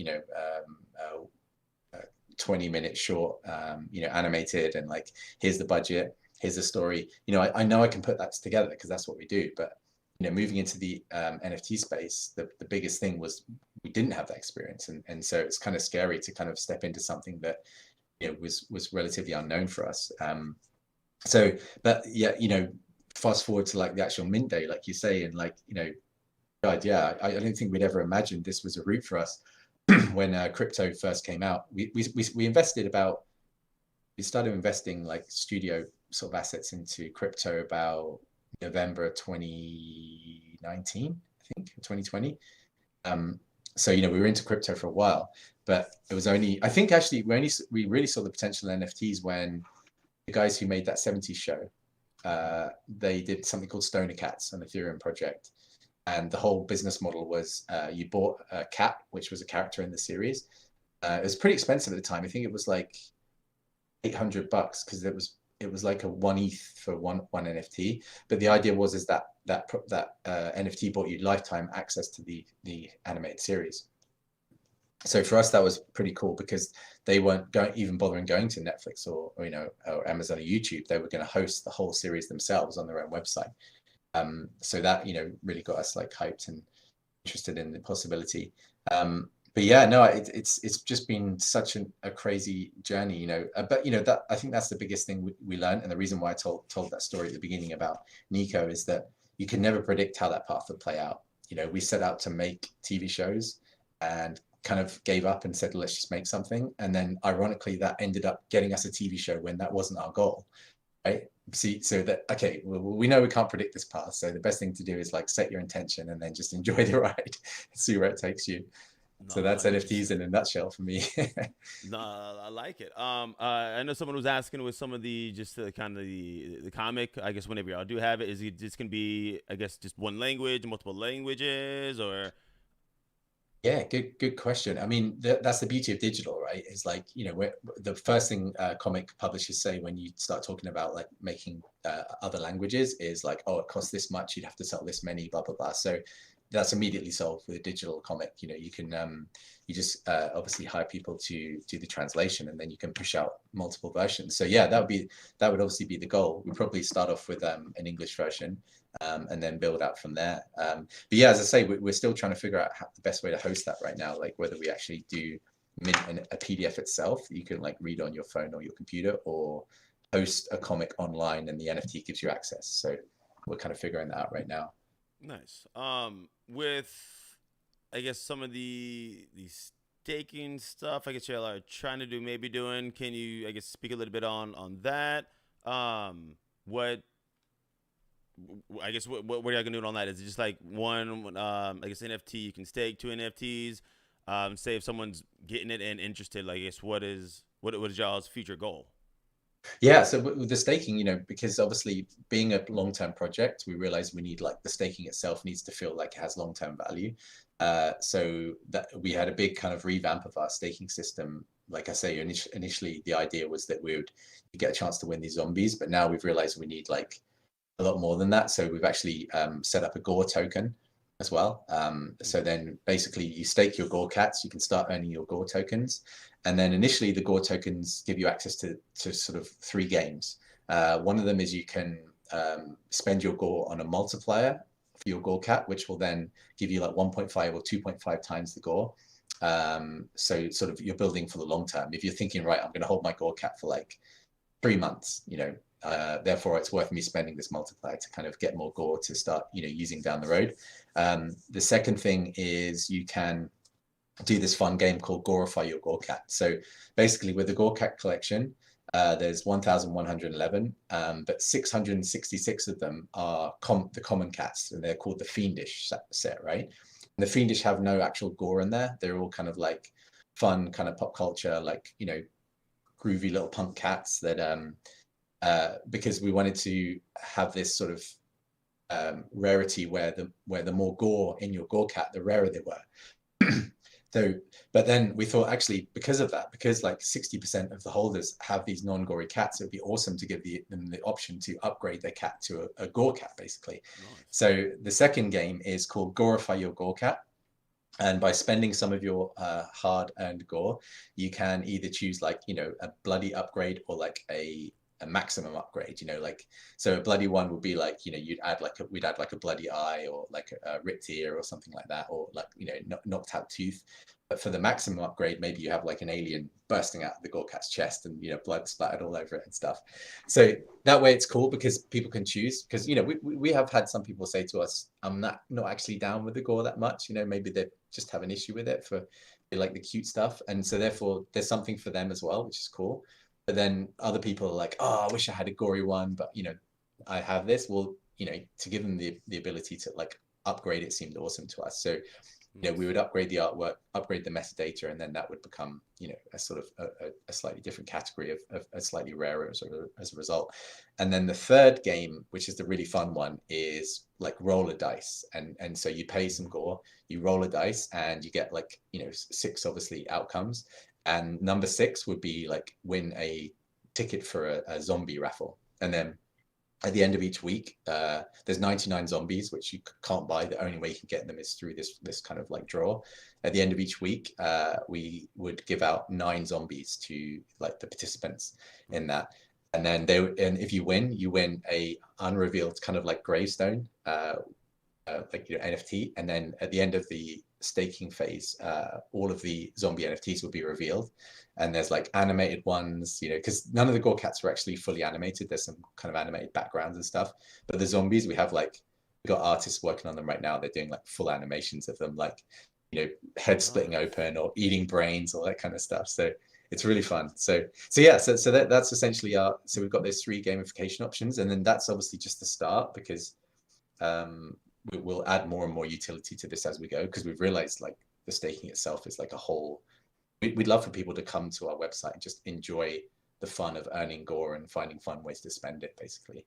20-minute short, animated, and like, here's the budget, here's the story. I know I can put that together because that's what we do. But moving into the NFT space, the biggest thing was we didn't have that experience, and so it's kind of scary to kind of step into something that was relatively unknown for us. But yeah, fast forward to like the actual mint day, like you say, and like God, yeah, I don't think we'd ever imagined this was a route for us. When crypto first came out, we started investing like studio sort of assets into crypto about November 2019, I think, 2020. So we were into crypto for a while, but it was only, I think actually we really saw the potential in NFTs when the guys who made that 70s show, they did something called Stoner Cats, an Ethereum project. And the whole business model was you bought a cat, which was a character in the series. It was pretty expensive at the time. I think it was like $800 because it was like a 1 ETH for one NFT. But the idea was that NFT bought you lifetime access to the animated series. So for us, that was pretty cool because they weren't even bothering going to Netflix or Amazon or YouTube. They were going to host the whole series themselves on their own website. So that really got us like hyped and interested in the possibility. But yeah, no, it's just been such a crazy journey, but that I think that's the biggest thing we learned, and the reason why I told that story at the beginning about Nico is that you can never predict how that path would play out. We set out to make TV shows and kind of gave up and said, let's just make something, and then ironically that ended up getting us a TV show when that wasn't our goal. Right? See, so that, okay, well, we know we can't predict this path, so the best thing to do is like set your intention and then just enjoy the ride and see where it takes you. No, so that's 100%. NFTs in a nutshell for me. No, I like it. I know someone was asking with some of the kind of the comic. I guess whenever y'all do have it, is it just gonna be, I guess, just one language, multiple languages, or? Yeah, good question. I mean, that's the beauty of digital, right? It's like, the first thing comic publishers say when you start talking about like making other languages is like, oh, it costs this much, you'd have to sell this many, blah, blah, blah. So that's immediately solved with a digital comic. You can, you just obviously hire people to do the translation, and then you can push out multiple versions. So yeah, that would obviously be the goal. We probably start off with an English version. And then build out from there. But yeah, as I say, we're still trying to figure out the best way to host that right now, like whether we actually do mint a PDF itself that you can like read on your phone or your computer, or host a comic online and the NFT gives you access. So we're kind of figuring that out right now. Nice. With, I guess, some of the staking stuff, I guess y'all are trying to maybe doing, can you, I guess, speak a little bit on that? What are y'all gonna do on that? Is it just like one, I guess, NFT you can stake, 2 NFTs? Say if someone's getting it and interested, like, I guess, what is y'all's future goal? Yeah, so with the staking, because obviously being a long-term project, we realize we need, like, the staking itself needs to feel like it has long-term value. So that we had a big kind of revamp of our staking system. Like I say, initially the idea was that we would get a chance to win these zombies, but now we've realized we need like a lot more than that. So we've actually set up a Gore token as well. So then basically you stake your Gore Cats, you can start earning your Gore tokens. And then initially the Gore tokens give you access to sort of 3 games. One of them is you can spend your Gore on a multiplier for your Gore Cat, which will then give you like 1.5 or 2.5 times the Gore. So sort of you're building for the long term. If you're thinking, right, I'm going to hold my Gore Cat for like 3 months, therefore it's worth me spending this multiplier to kind of get more Gore to start, using down the road. The second thing is you can do this fun game called Gorify Your Gore Cat. So basically with the Gore Cat collection, there's 1,111, but 666 of them are the common cats, and they're called the Fiendish set, right? And the Fiendish have no actual gore in there. They're all kind of like fun, kind of pop culture, like, groovy little punk cats that, because we wanted to have this sort of rarity where the more gore in your Gore Cat, the rarer they were. So, but then we thought actually because of that, because like 60% of the holders have these non-gory cats, it would be awesome to give them the option to upgrade their cat to a Gore Cat, basically. Nice. So the second game is called Gorify Your Gore Cat. And by spending some of your hard-earned gore, you can either choose like, you know, a bloody upgrade or like a maximum upgrade, you know, like, so a bloody one would be like, you know, we'd add like a bloody eye or like a ripped ear or something like that, or like, you know, knocked out tooth. But for the maximum upgrade, maybe you have like an alien bursting out of the Gore Cat's chest and, you know, blood splattered all over it and stuff. So that way it's cool because people can choose, because, you know, we have had some people say to us, I'm not actually down with the gore that much, you know, maybe they just have an issue with it for like the cute stuff. And so therefore there's something for them as well, which is cool. But then other people are like, oh, I wish I had a gory one, but, you know, I have this. Well, you know, to give them the ability to like upgrade it seemed awesome to us. So, you know, we would upgrade the artwork, upgrade the metadata, and then that would become, you know, a sort of a slightly different category of a slightly rarer as a result. And then the third game, which is the really fun one, is like roll a dice. And so you pay some gore, you roll a dice, and you get like, you know, 6 obviously outcomes. And number 6 would be like win a ticket for a zombie raffle. And then at the end of each week, there's 99 zombies, which you can't buy. The only way you can get them is through this kind of like draw. At the end of each week, we would give out 9 zombies to like the participants in that. And then and if you win a unrevealed kind of like gravestone, like your NFT. And then at the end of the staking phase, all of the zombie NFTs will be revealed. And there's like animated ones, you know, because none of the Gore Cats are actually fully animated. There's some kind of animated backgrounds and stuff. But the zombies, we've got artists working on them right now. They're doing like full animations of them, like, you know, head splitting open or eating brains, all that kind of stuff. So it's really fun. So that's essentially so we've got those 3 gamification options. And then that's obviously just the start, because we'll add more and more utility to this as we go, because we've realized like the staking itself is like a whole. We'd love for people to come to our website and just enjoy the fun of earning gore and finding fun ways to spend it, basically.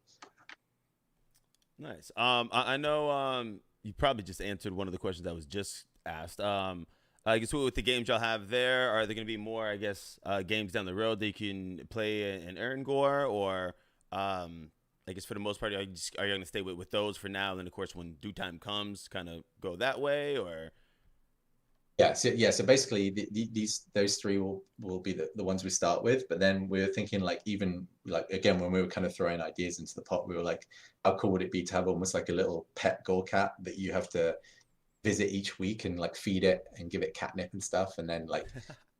Nice. I know you probably just answered one of the questions that was just asked. I guess with the games y'all have there, are there going to be more, I guess, games down the road that you can play and earn gore, or I guess for the most part, are you going to stay with those for now? And then, of course, when due time comes, kind of go that way, or? So basically those 3 will be the ones we start with. But then we're thinking like, even like, again, when we were kind of throwing ideas into the pot, we were like, how cool would it be to have almost like a little pet Gore Cat that you have to visit each week and like feed it and give it catnip and stuff, and then like,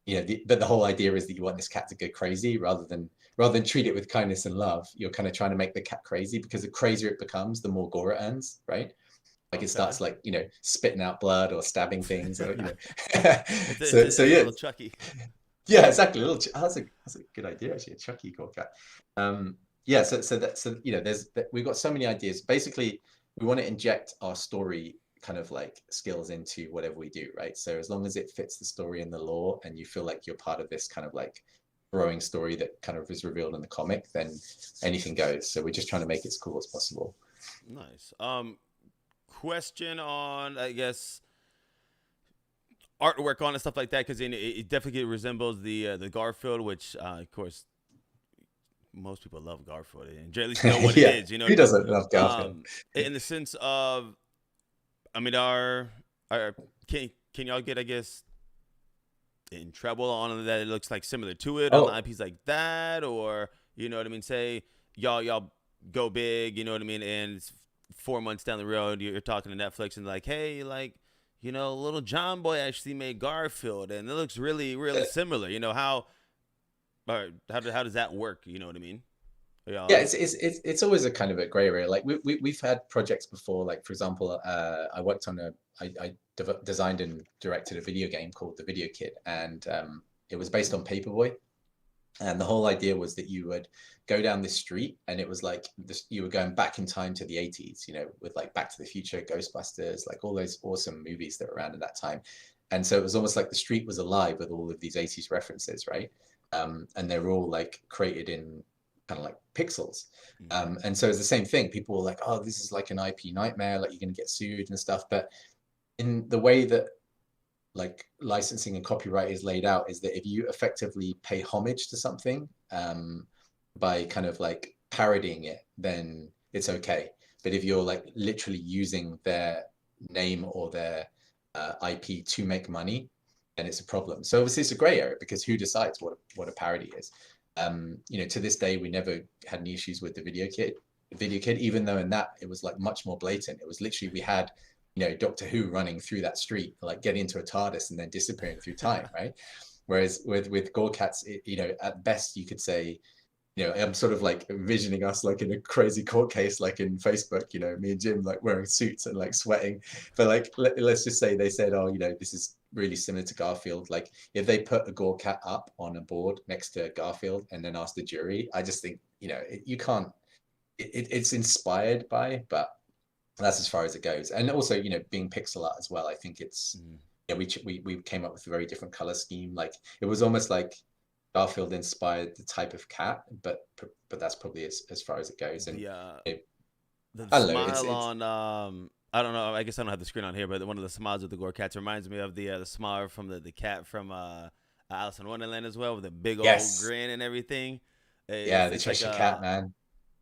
you know, but the whole idea is that you want this cat to go crazy rather than treat it with kindness and love. You're kind of trying to make the cat crazy, because the crazier it becomes, the more gore it earns, right? Like it starts like, you know, spitting out blood or stabbing things, or, you know. it's a little Chucky. Yeah, exactly. That's a good idea, actually, a Chucky Gore Cat. So you know, we've got so many ideas. Basically, we want to inject our story kind of like skills into whatever we do, right? So as long as it fits the story and the lore, and you feel like you're part of this kind of like growing story that kind of is revealed in the comic, then anything goes. So we're just trying to make it as cool as possible. Nice. Question on, I guess, artwork on and stuff like that, because it definitely resembles the Garfield, which of course most people love Garfield, and at least know what it is. You know, who doesn't love Garfield? In the sense of, I mean, can y'all get, I guess, in trouble on that it looks like similar to it on the IPs like that, or, you know what I mean? Say y'all go big, you know what I mean, and it's 4 months down the road, you're talking to Netflix and like, hey, like, you know, little John Boy actually made Garfield, and it looks really, really similar. You know, how does that work? You know what I mean? Yeah, it's always a kind of a gray area. Like we've had projects before. Like, for example, I worked on I designed and directed a video game called The Video Kid, and it was based on Paperboy. And the whole idea was that you would go down this street, and it was like you were going back in time to the 80s, you know, with like Back to the Future, Ghostbusters, like all those awesome movies that were around at that time. And so it was almost like the street was alive with all of these 80s references, right? And they were all like created in kind of like pixels. And so it's the same thing. People were like, oh, this is like an IP nightmare, like you're going to get sued and stuff. But in the way that like licensing and copyright is laid out, is that if you effectively pay homage to something by kind of like parodying it, then it's okay. But if you're like literally using their name or their IP to make money, then it's a problem. So obviously it's a gray area, because who decides what a parody is? You know, to this day, we never had any issues with the video kid, even though in that it was like much more blatant. It was literally, we had, you know, Doctor Who running through that street, like getting into a TARDIS and then disappearing through time, right? Whereas with Gore Cats, you know, at best you could say, you know, I'm sort of like envisioning us like in a crazy court case, like in Facebook, you know, me and Jim like wearing suits and like sweating. But like, let's just say they said, oh, you know, this is really similar to Garfield. Like if they put a Gore Cat up on a board next to Garfield and then asked the jury, I just think, you know, you can't, it's inspired by, but that's as far as it goes. And also, you know, being pixel art as well, I think it's, yeah, we came up with a very different color scheme. Like it was almost like Garfield inspired the type of cat, but that's probably as far as it goes. And the smile on I don't know, I guess I don't have the screen on here, but one of the smiles of the Gore Cats reminds me of the smile from the cat from Alice in Wonderland as well, with a big old grin and everything. The Cheshire Cat, man.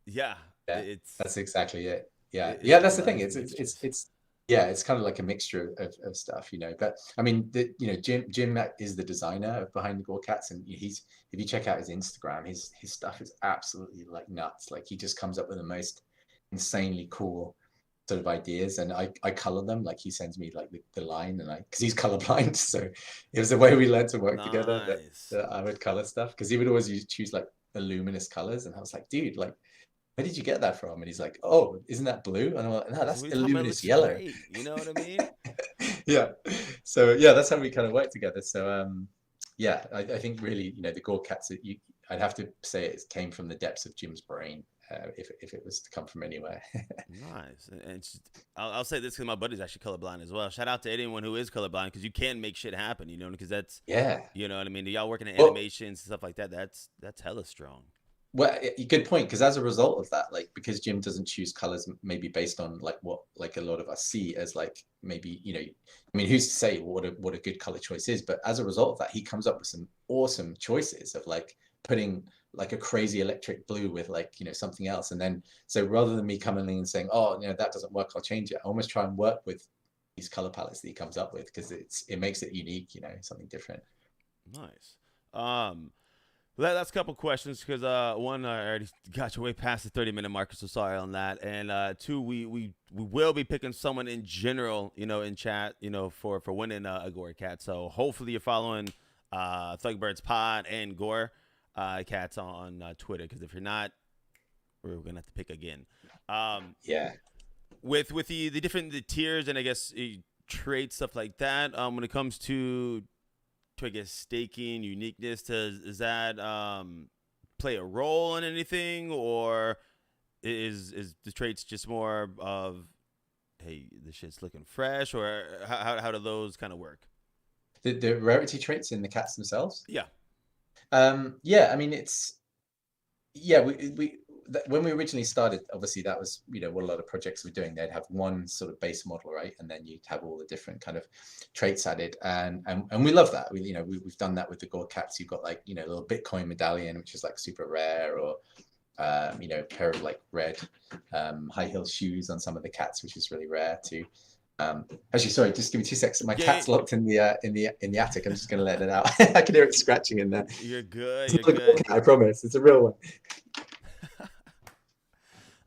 Yeah, that's exactly it. Yeah, that's the thing. It's kind of like a mixture of stuff, you know. But I mean, you know, Jim is the designer behind the Gore Cats, and if you check out his Instagram, his stuff is absolutely like nuts. Like he just comes up with the most insanely cool sort of ideas, and I color them. Like he sends me like the line, and because he's colorblind, so it was the way we learned to work together. That I would color stuff, because he would always choose like the luminous colors, and I was like, dude, like, where did you get that from? And he's like, oh, isn't that blue? And I'm like, no, that's luminous yellow. Great. You know what I mean? Yeah. So yeah, that's how we kind of work together. So yeah, I think really, you know, the Gore Cats, I'd have to say it came from the depths of Jim's brain, if it was to come from anywhere. Nice. And I'll say this because my buddy's actually colorblind as well. Shout out to anyone who is colorblind, because you can make shit happen, you know, because that's, you know what I mean? Y'all working in animations and stuff like that, that's hella strong. Well, good point, because as a result of that, like, because Jim doesn't choose colors maybe based on like what like a lot of us see as like maybe, you know, I mean, who's to say what a good color choice is? But as a result of that, he comes up with some awesome choices of like putting like a crazy electric blue with like, you know, something else. And then so rather than me coming in and saying, oh, you know, that doesn't work, I'll change it, I almost try and work with these color palettes that he comes up with, because it makes it unique, you know, something different. Nice. That's a couple questions, because one, I already got you way past the 30-minute marker, so sorry on that. And two, we will be picking someone in general, you know, in chat, you know, for winning a Gore Cat. So hopefully you're following ThugBirdz Pod and Gore Cats on Twitter, because if you're not, we're gonna have to pick again. With the different tiers and I guess traits, stuff like that. When it comes to I guess staking, uniqueness, does that play a role in anything, or is the traits just more of, hey, this shit's looking fresh, or how do those kind of work? The rarity traits in the cats themselves? Yeah. I mean, it's we when we originally started, obviously that was, you know, what a lot of projects were doing. They'd have one sort of base model, right, and then you'd have all the different kind of traits added, and we love that. We've done that with the Gore Cats. You've got like, you know, a little Bitcoin medallion, which is like super rare, or you know, a pair of like red high heel shoes on some of the cats, which is really rare too. Actually, sorry, just give me 2 seconds. My cat's locked in the attic. I'm just gonna let it out. I can hear it scratching in there. You're good. You're good. I promise, it's a real one.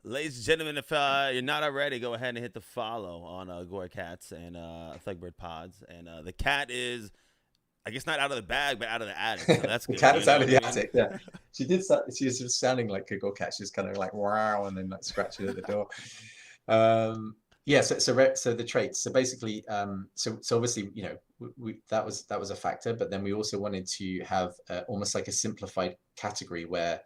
Ladies and gentlemen, if you're not already, go ahead and hit the follow on Gore Cats and ThugBirdz Pods. And the cat is, I guess, not out of the bag, but out of the attic. So that's good. The cat is out of the attic. Yeah, she was just sounding like a Gore Cat. She's kind of like wow, and then like scratching at the door. So the traits. So basically, so obviously, you know, that was a factor. But then we also wanted to have almost like a simplified category where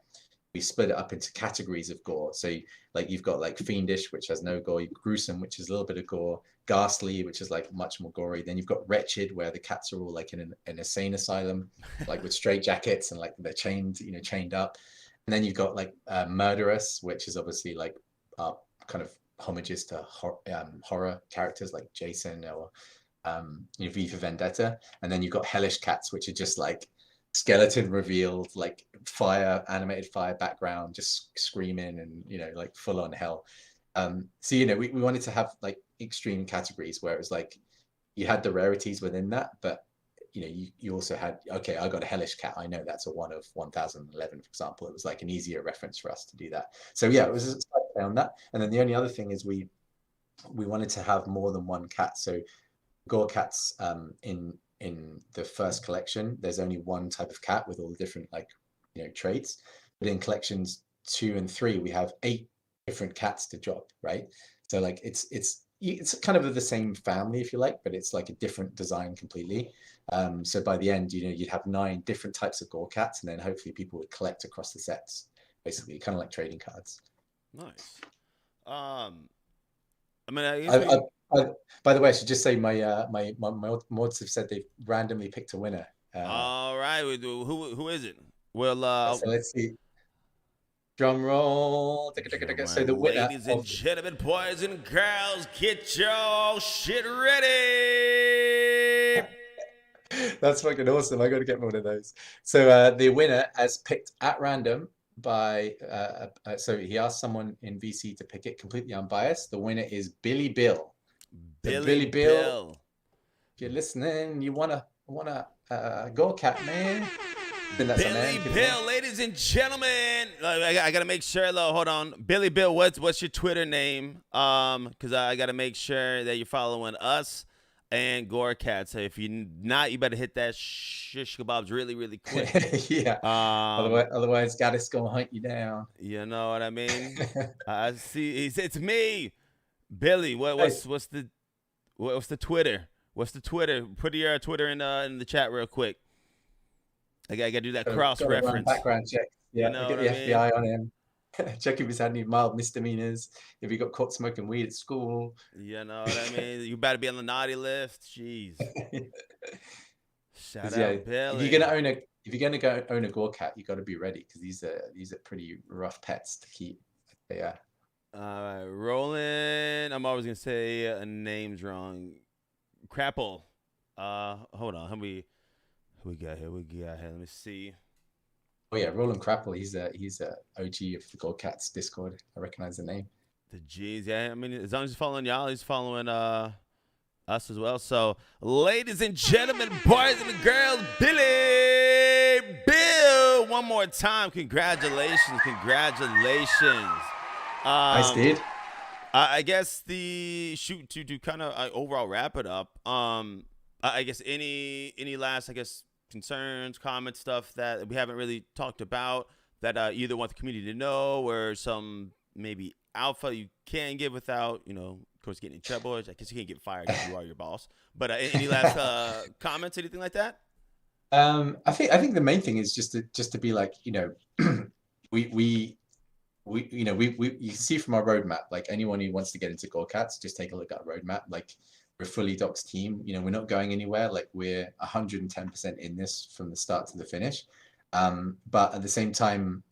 we split it up into categories of gore. So like you've got like fiendish, which has no gore, gruesome, which is a little bit of gore, ghastly, which is like much more gory. Then you've got wretched, where the cats are all like in an insane asylum, like with straight jackets and like they're chained up. And then you've got like Murderous, which is obviously like kind of homages to horror characters like Jason or V for Vendetta. And then you've got Hellish Cats, which are just like skeleton revealed, like animated fire background, just screaming and, like full on hell. So, we wanted to have like extreme categories where it was like you had the rarities within that, but you also had, okay, I got a Hellish Cat. I know that's a 1 of 1011, for example. It was like an easier reference for us to do that. So yeah, it was a slight play on that. And then the only other thing is we wanted to have more than one cat. So Gore Cats, in the first collection, there's only one type of cat with all the different traits. But in collections 2 and 3, we have 8 different cats to drop, right? So like it's kind of the same family, if you like, but it's like a different design completely. So by the end, you'd have 9 different types of Gore Cats, and then hopefully people would collect across the sets, basically, kind of like trading cards. Nice. I mean, I guess by the way, I should just say my mods have said they've randomly picked a winner. All right, who is it? Well, so let's see. Drum roll. So the winner, ladies and gentlemen, boys and girls, get your shit ready. That's fucking awesome. I got to get one of those. So the winner, as picked at random by, so he asked someone in VC to pick it, completely unbiased. The winner is Billy Bill. Billy Bill. If you're listening, you want a Gore Cat, man. Billy Bill, ladies and gentlemen. I gotta make sure though. Hold on, Billy Bill. What's your Twitter name? Because I gotta make sure that you're following us and Gore Cats. So if you're not, you better hit that shish kebabs really, really quick. Yeah. Otherwise, Gaddis gonna hunt you down. You know what I mean? I see. It's me, Billy. What's the Twitter? What's the Twitter? Put your Twitter in the chat real quick. I gotta do that cross reference. Background check. Yeah, get the FBI mean? on him. Check if he's had any mild misdemeanors. If he got caught smoking weed at school. You know what I mean? You better be on the naughty list. Jeez. Shout out, Billy. If you're gonna go own a Gore Cat, you got to be ready because these are pretty rough pets to keep. Yeah. Roland. I'm always gonna say names wrong. Crapple. Hold on. Who we got here? Let me see. Oh yeah, Roland Crapple. He's a OG of the Gore Cats Discord. I recognize the name. The G's, yeah. I mean, as long as he's following y'all, he's following us as well. So, ladies and gentlemen, boys and girls, Billy Bill, one more time, congratulations. Nice, dude. I guess to kind of overall wrap it up. I guess any last concerns, comments, stuff that we haven't really talked about that either want the community to know, or some maybe alpha you can give without, of course, getting in trouble. I guess you can't get fired if you are your boss. But any last comments, anything like that? I think the main thing is just to be like, we you see from our roadmap, like anyone who wants to get into Gore Cats, just take a look at our roadmap. Like, we're a fully doxed team. We're not going anywhere. Like, we're 110% in this from the start to the finish. But at the same time,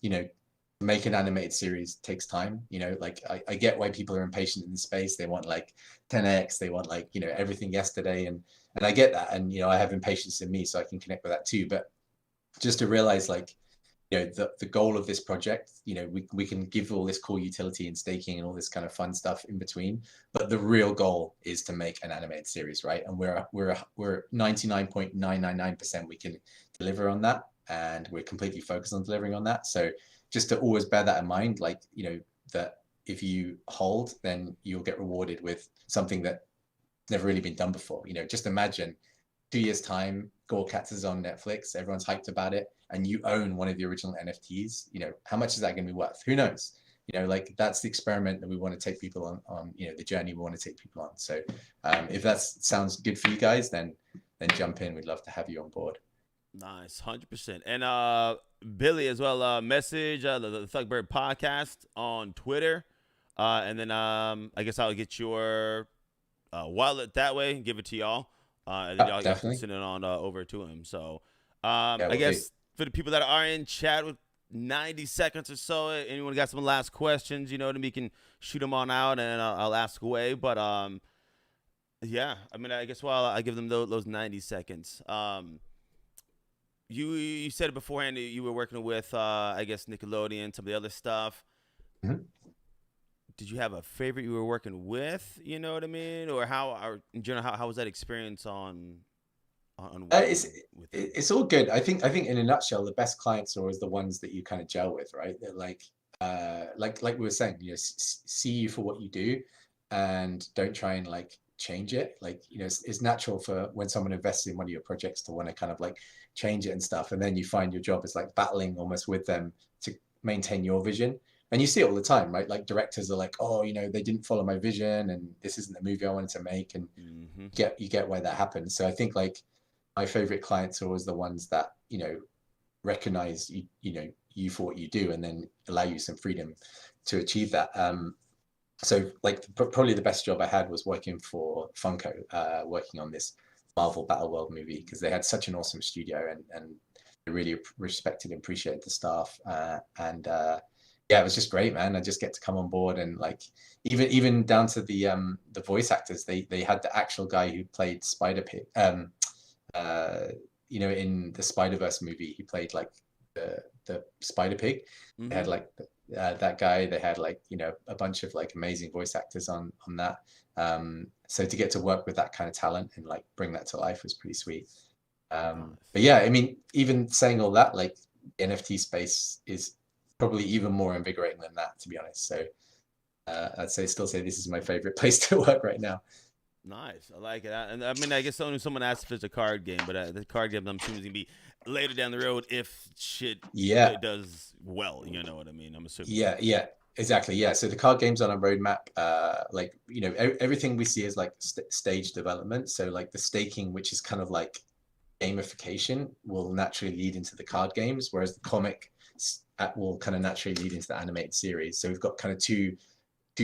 make an animated series takes time. Like I get why people are impatient in the space. They want like 10x. They want like, everything yesterday. And I get that. And, I have impatience in me, so I can connect with that too. But just to realize, like, the goal of this project, we can give all this cool utility and staking and all this kind of fun stuff in between, but the real goal is to make an animated series, right? And we're 99.999% we can deliver on that, and we're completely focused on delivering on that. So just to always bear that in mind, like, that if you hold, then you'll get rewarded with something that's never really been done before. Just imagine 2 years time, Gore Cats is on Netflix, everyone's hyped about it, and you own one of the original NFTs. How much is that going to be worth? Who knows? Like, that's the experiment that we want to take people on, the journey we want to take people on. So if that sounds good for you guys, then jump in. We'd love to have you on board. Nice, 100%. And Billy as well, message the ThugBirdz Podcast on Twitter. And then I guess I'll get your wallet that way and give it to y'all. And then y'all can send it on over to him. So I guess for the people that are in chat with 90 seconds or so. Anyone got some last questions, you know what I mean? You can shoot them on out and I'll ask away. But yeah, I mean, I guess while I give them those 90 seconds. You said it beforehand that you were working with, I guess, Nickelodeon, some of the other stuff. Mm-hmm. Did you have a favorite you were working with? You know what I mean? Or in general, how was that experience on it's all good. I think in a nutshell, the best clients are always the ones that you kind of gel with, right? They're like we were saying, you know, see you for what you do, and don't try and like change it. Like, you know, it's natural for when someone invests in one of your projects to want to kind of like change it and stuff, and then you find your job is like battling almost with them to maintain your vision. And you see it all the time, right? Like directors are like, oh, you know, they didn't follow my vision, and this isn't the movie I wanted to make, and you get why that happens. So I think like my favorite clients are always the ones that, you know, recognize you for what you do, and then allow you some freedom to achieve that. So like probably the best job I had was working for Funko, working on this Marvel Battle World movie, because they had such an awesome studio, and they really respected and appreciated the staff. Yeah, it was just great, man. I just get to come on board, and like even down to the voice actors. They had the actual guy who played Spider-Pig. You know, in the Spider-Verse movie, he played like the Spider-Pig. Mm-hmm. They had like that guy. They had like, you know, a bunch of like amazing voice actors on that. So to get to work with that kind of talent and like bring that to life was pretty sweet. But yeah, I mean, even saying all that, like NFT space is probably even more invigorating than that, to be honest. So I'd still say this is my favorite place to work right now. Nice. I like it. And I mean, I guess only someone asked if it's a card game, but the card game I'm assuming is going to be later down the road if shit does well. You know what I mean? I'm assuming. Yeah, exactly. Yeah. So the card game's on a roadmap. Like, you know, everything we see is like stage development. So like the staking, which is kind of like gamification, will naturally lead into the card games, whereas the comic will kind of naturally lead into the animated series. So we've got kind of two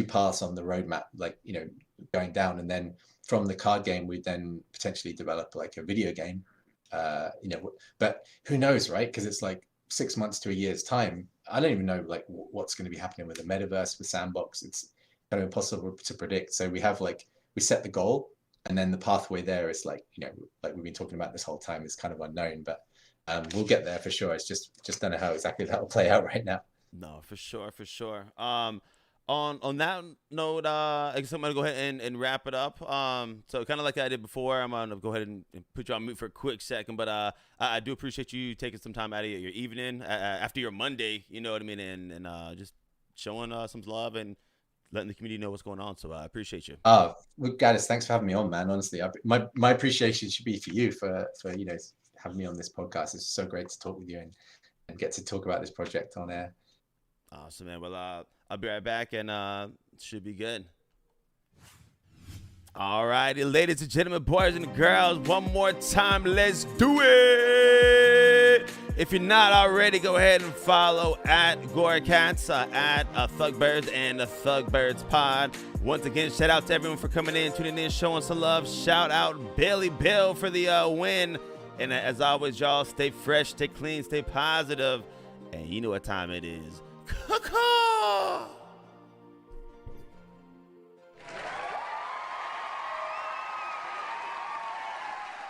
paths on the roadmap, like, you know, going down, and then from the card game we then potentially develop like a video game, you know, but who knows, right? Because it's like 6 months to a year's time. I don't even know like what's going to be happening with the metaverse, with Sandbox. It's kind of impossible to predict. So we have like, we set the goal, and then the pathway there is like, you know, like we've been talking about this whole time, is kind of unknown, but we'll get there for sure. It's just don't know how exactly that will play out right now. No, for sure. On that note, I guess I'm gonna go ahead and wrap it up. So kind of like I did before, I'm gonna go ahead and put you on mute for a quick second. But I do appreciate you taking some time out of your evening after your Monday. You know what I mean, and just showing some love and letting the community know what's going on. So I appreciate you. Oh, well, Gaddis, thanks for having me on, man. Honestly, my appreciation should be for you for you know, having me on this podcast. It's so great to talk with you and get to talk about this project on air. Awesome, man. Well, I'll be right back, and should be good. All righty, ladies and gentlemen, boys and girls, one more time, let's do it. If you're not already, go ahead and follow at Gore Cats, at ThugBirdz and the ThugBirdz Pod. Once again, shout out to everyone for coming in, tuning in, showing some love. Shout out Billy Bill for the win. And as always, y'all, stay fresh, stay clean, stay positive. And you know what time it is. Caw-caw!